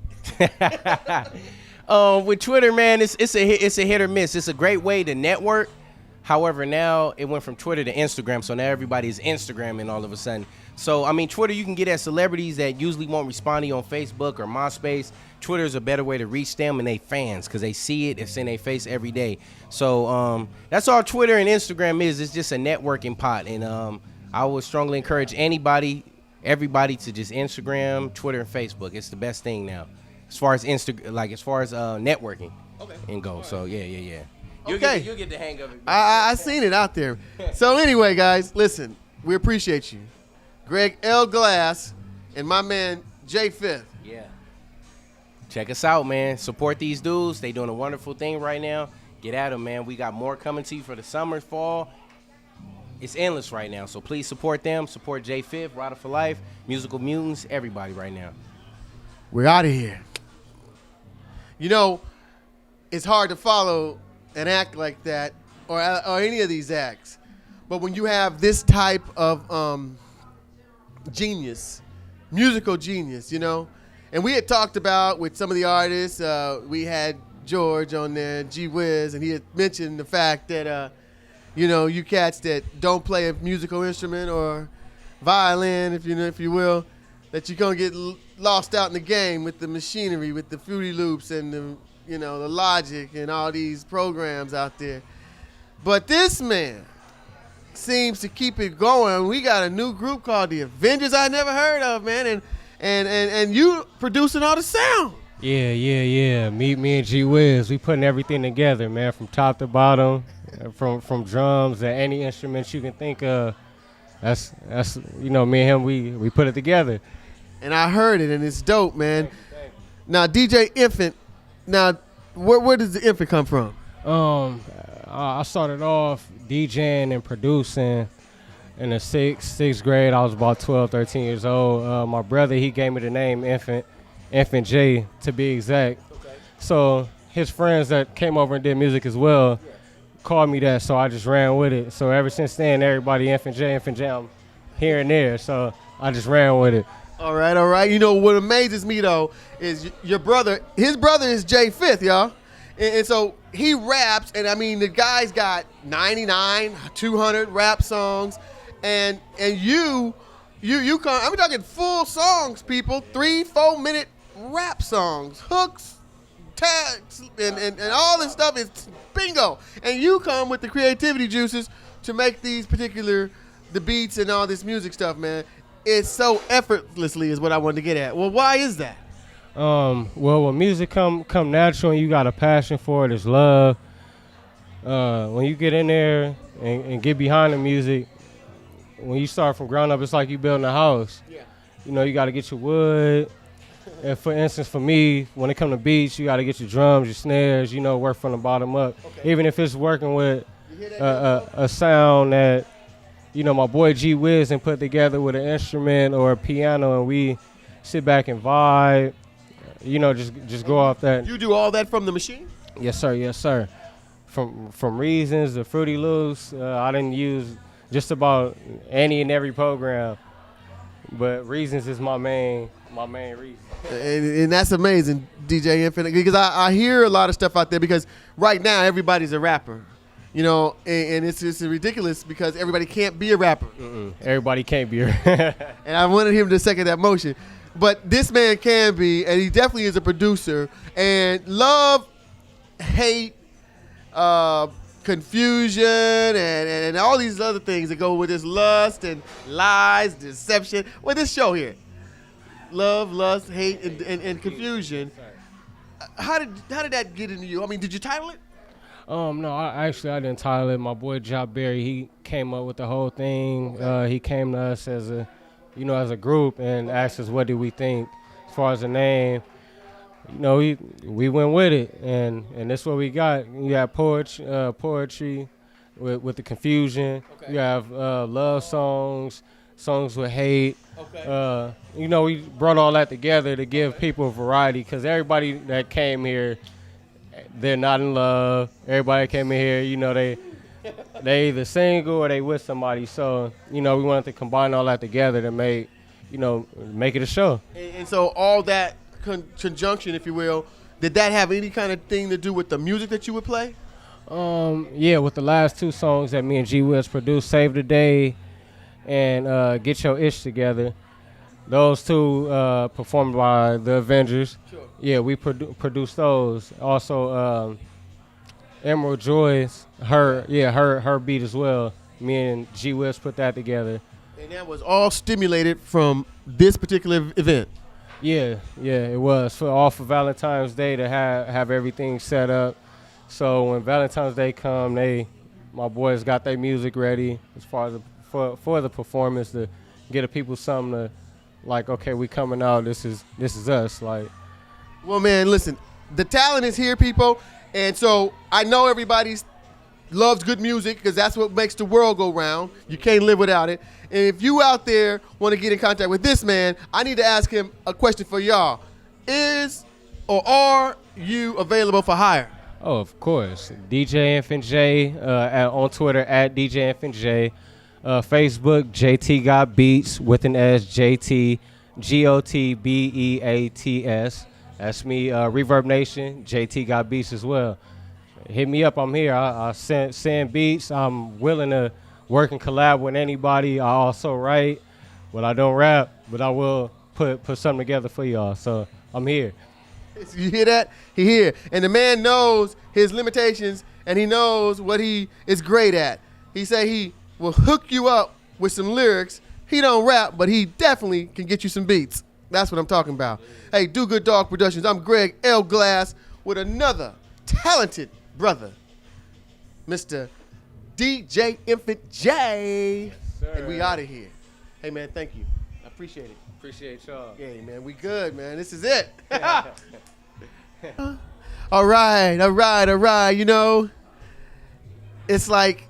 With Twitter, man, it's a hit or miss. It's a great way to network. However, now it went from Twitter to Instagram, so now everybody's Instagramming all of a sudden. So, I mean, Twitter, you can get at celebrities that usually won't respond to you on Facebook or MySpace. Twitter is a better way to reach them and they fans because they see it. It's in their face every day. So that's all Twitter and Instagram is. It's just a networking pot. And I would strongly encourage everybody to just Instagram, Twitter, and Facebook. It's the best thing now as far as networking and go. Right. So, yeah. You'll get the hang of it. I seen it out there. So anyway, guys, listen, we appreciate you. Greg L. Glass and my man J5th. Yeah. Check us out, man. Support these dudes. They doing a wonderful thing right now. Get at them, man. We got more coming to you for the summer, fall. It's endless right now. So please support them. Support J5th, Rider for Life, Musical Mutants, everybody right now. We're out of here. You know, it's hard to follow an act like that or any of these acts. But when you have this type of genius, musical genius, you know, and we had talked about with some of the artists, we had George on there, G Wiz, and he had mentioned the fact that, you know, you cats that don't play a musical instrument or violin, if you will, that you're gonna get lost out in the game with the machinery, with the Fruity Loops and the, you know, the Logic and all these programs out there. But this man seems to keep it going. We got a new group called the Avengers I never heard of, man, and you producing all the sound. Yeah. Me and G Wiz, we putting everything together, man, from top to bottom, from drums and any instruments you can think of. That's you know, me and him, we put it together. And I heard it, and it's dope, man. Thank you. Now, DJ Infant, where does the Infant come from? I started off DJing and producing in the sixth grade. I was about 12, 13 years old. My brother, he gave me the name Infant J to be exact. Okay. So his friends that came over and did music as well called me that, so I just ran with it. So ever since then, everybody Infant J, I'm here and there. So I just ran with it. All right. You know what amazes me though is your brother. His brother is J5th, y'all, and so he raps. And I mean, the guy's got 99, 200 rap songs, and you come. I'm talking full songs, people. 3-4 minute rap songs, hooks, tags, and all this stuff is bingo. And you come with the creativity juices to make the beats and all this music stuff, man. It's so effortlessly is what I wanted to get at. Well, why is that? Well, when music come natural and you got a passion for it, it's love. When you get in there and get behind the music, when you start from ground up, it's like you building a house. Yeah. You know, you got to get your wood. And for instance, for me, when it come to beats, you got to get your drums, your snares, you know, work from the bottom up. Okay. Even if it's working with a sound that, you know, my boy G Wiz and put together with an instrument or a piano, and we sit back and vibe, you know, just go off that. You do all that from the machine? Yes, sir. From Reasons to Fruity Loops, I didn't use just about any and every program, but Reasons is my main reason. And that's amazing, DJ Infinite, because I hear a lot of stuff out there because right now everybody's a rapper. You know, and it's ridiculous because everybody can't be a rapper. Everybody can't be. And I wanted him to second that motion. But this man can be, and he definitely is a producer. And love, hate, confusion, and all these other things that go with this lust and lies, deception. Well, this show here. Love, lust, hate, and confusion. How did that get into you? I mean, did you title it? No, I didn't title it. My boy Job Berry, he came up with the whole thing. He came to us as a group and asked us what do we think as far as the name. You know, we went with it, and that's what we got. You have poetry with the confusion. Okay. You have love songs with hate. Okay. You know, we brought all that together to give people a variety because everybody that came here, they're not in love. Everybody came in here, you know, they either single or they with somebody. So, you know, we wanted to combine all that together to make it a show. And so all that conjunction, if you will, did that have any kind of thing to do with the music that you would play? Yeah, with the last two songs that me and G Wiz produced, Save the Day and Get Your Ish Together. Those two performed by the Avengers. Sure. Yeah, we produced those. Also, Emerald Joy's her beat as well. Me and G Wiz put that together. And that was all stimulated from this particular event. Yeah, it was for Valentine's Day to have everything set up. So when Valentine's Day come, my boys got their music ready as far as for the performance to get the people something to like. Okay, we coming out. This is us. Like, well, man, listen, the talent is here, people, and so I know everybody loves good music because that's what makes the world go round. You can't live without it. And if you out there want to get in contact with this man, I need to ask him a question for y'all. Is or are you available for hire? Oh, of course. DJ FNJ on Twitter at DJ FNJ. Facebook, JT Got Beats with an S, JT GOTBEATS. That's me. Reverb Nation, JT Got Beats as well. Hit me up. I'm here. I send beats. I'm willing to work and collab with anybody. I also write, but I don't rap. But I will put something together for y'all. So I'm here. You hear that? He here. And the man knows his limitations, and he knows what he is great at. He say he will hook you up with some lyrics. He don't rap, but he definitely can get you some beats. That's what I'm talking about. Hey, Do Good Dog Productions. I'm Greg L. Glass with another talented brother, Mr. DJ Infant J. Yes, and we out of here. Hey, man, thank you. I appreciate it. Appreciate y'all. Yeah, man, we good, man. This is it. All right. You know, it's like,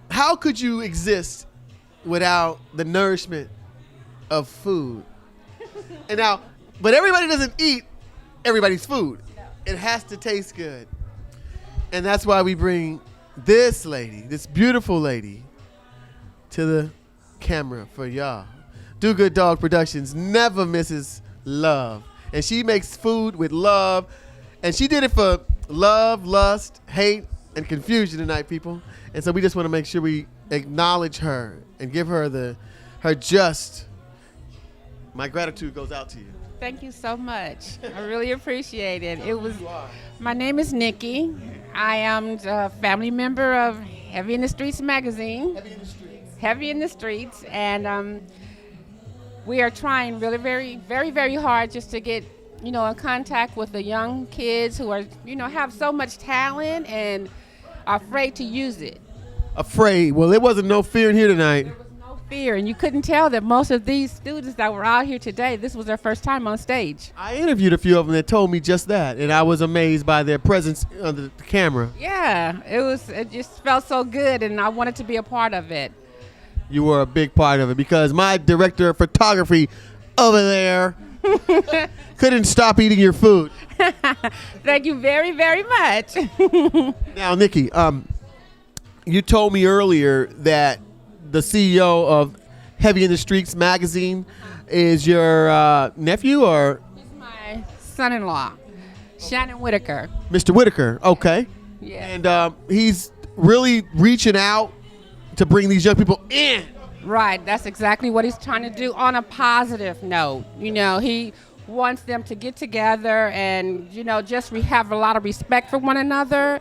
how could you exist without the nourishment of food? And now, but everybody doesn't eat everybody's food. It has to taste good. And that's why we bring this lady, this beautiful lady, to the camera for y'all. Do Good Dog Productions never misses love. And she makes food with love. And she did it for love, lust, hate, and confusion tonight, people. And so we just want to make sure we acknowledge her and give her her just. My gratitude goes out to you. Thank you so much. I really appreciate it. My name is Nikki. I am a family member of Heavy in the Streets magazine. Heavy in the Streets. And we are trying really very, very, very hard just to get, in contact with the young kids who are, have so much talent and are afraid to use it. Afraid? Well, there wasn't no fear in here tonight. Fear, and you couldn't tell that most of these students that were out here today, this was their first time on stage. I interviewed a few of them that told me just that, and I was amazed by their presence on the camera. Yeah, it just felt so good, and I wanted to be a part of it. You were a big part of it because my director of photography over there couldn't stop eating your food. Thank you very, very much. Now, Nikki, you told me earlier that the CEO of Heavy in the Streets magazine is your nephew or? He's my son-in-law, Shannon Whitaker. Mr. Whitaker, okay. Yeah. And he's really reaching out to bring these young people in. Right, that's exactly what he's trying to do on a positive note. You know, he wants them to get together and, you know, just have a lot of respect for one another.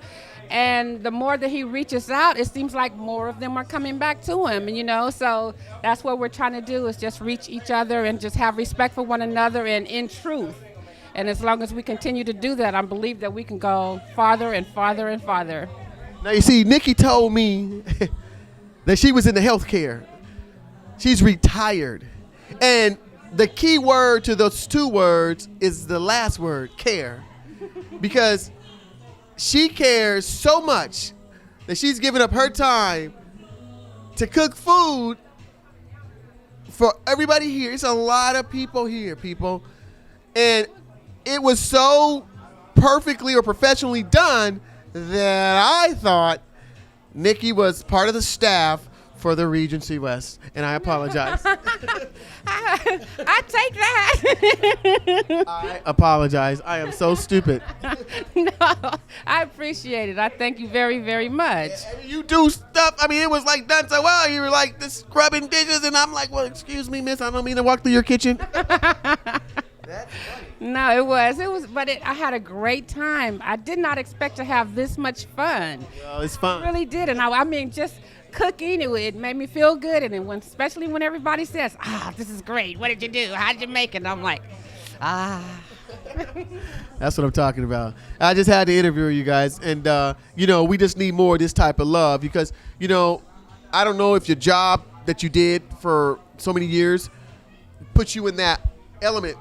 And the more that he reaches out, it seems like more of them are coming back to him, you know. So that's what we're trying to do, is just reach each other and just have respect for one another and in truth. And as long as we continue to do that, I believe that we can go farther and farther and farther. Now, you see, Nikki told me that she was in the healthcare. She's retired. And the key word to those two words is the last word, care. Because she cares so much that she's given up her time to cook food for everybody here. It's a lot of people here, people. And it was so perfectly or professionally done that I thought Nikki was part of the staff for the Regency West, and I apologize. I take that. I apologize. I am so stupid. No, I appreciate it. I thank you very, very much. You do stuff. I mean, it was like done so well. You were like this scrubbing dishes, and I'm like, well, excuse me, miss. I don't mean to walk through your kitchen. No, it was, but I had a great time. I did not expect to have this much fun. Well, it's fun. I really did, and I mean, just cooking, it made me feel good, and then especially when everybody says, this is great. What did you do? How did you make it? And I'm like, That's what I'm talking about. I just had to interview you guys, and you know, we just need more of this type of love because, you know, I don't know if your job that you did for so many years puts you in that element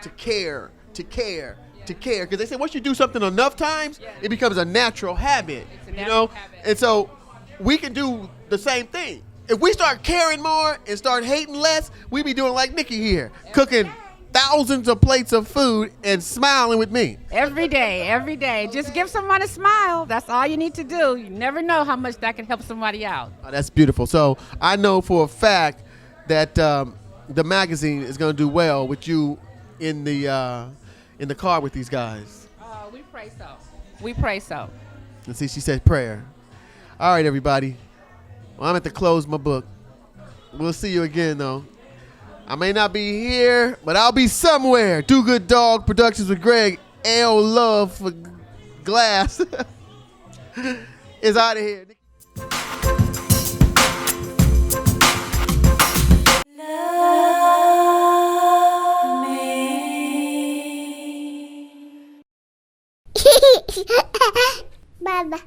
to care. Because they say once you do something enough times, it becomes a natural habit. You know, and so we can do the same thing. If we start caring more and start hating less, we be doing like Nikki here, cooking thousands of plates of food and smiling with me. Every day. Just give someone a smile. That's all you need to do. You never know how much that can help somebody out. Oh, that's beautiful. So I know for a fact that the magazine is going to do well with you in the car with these guys. We pray so. We pray so. And see, she said prayer. All right, everybody. Well, I'm at to close my book. We'll see you again, though. I may not be here, but I'll be somewhere. Do Good Dog Productions with Greg. L Love for Glass is out of here. Bye-bye.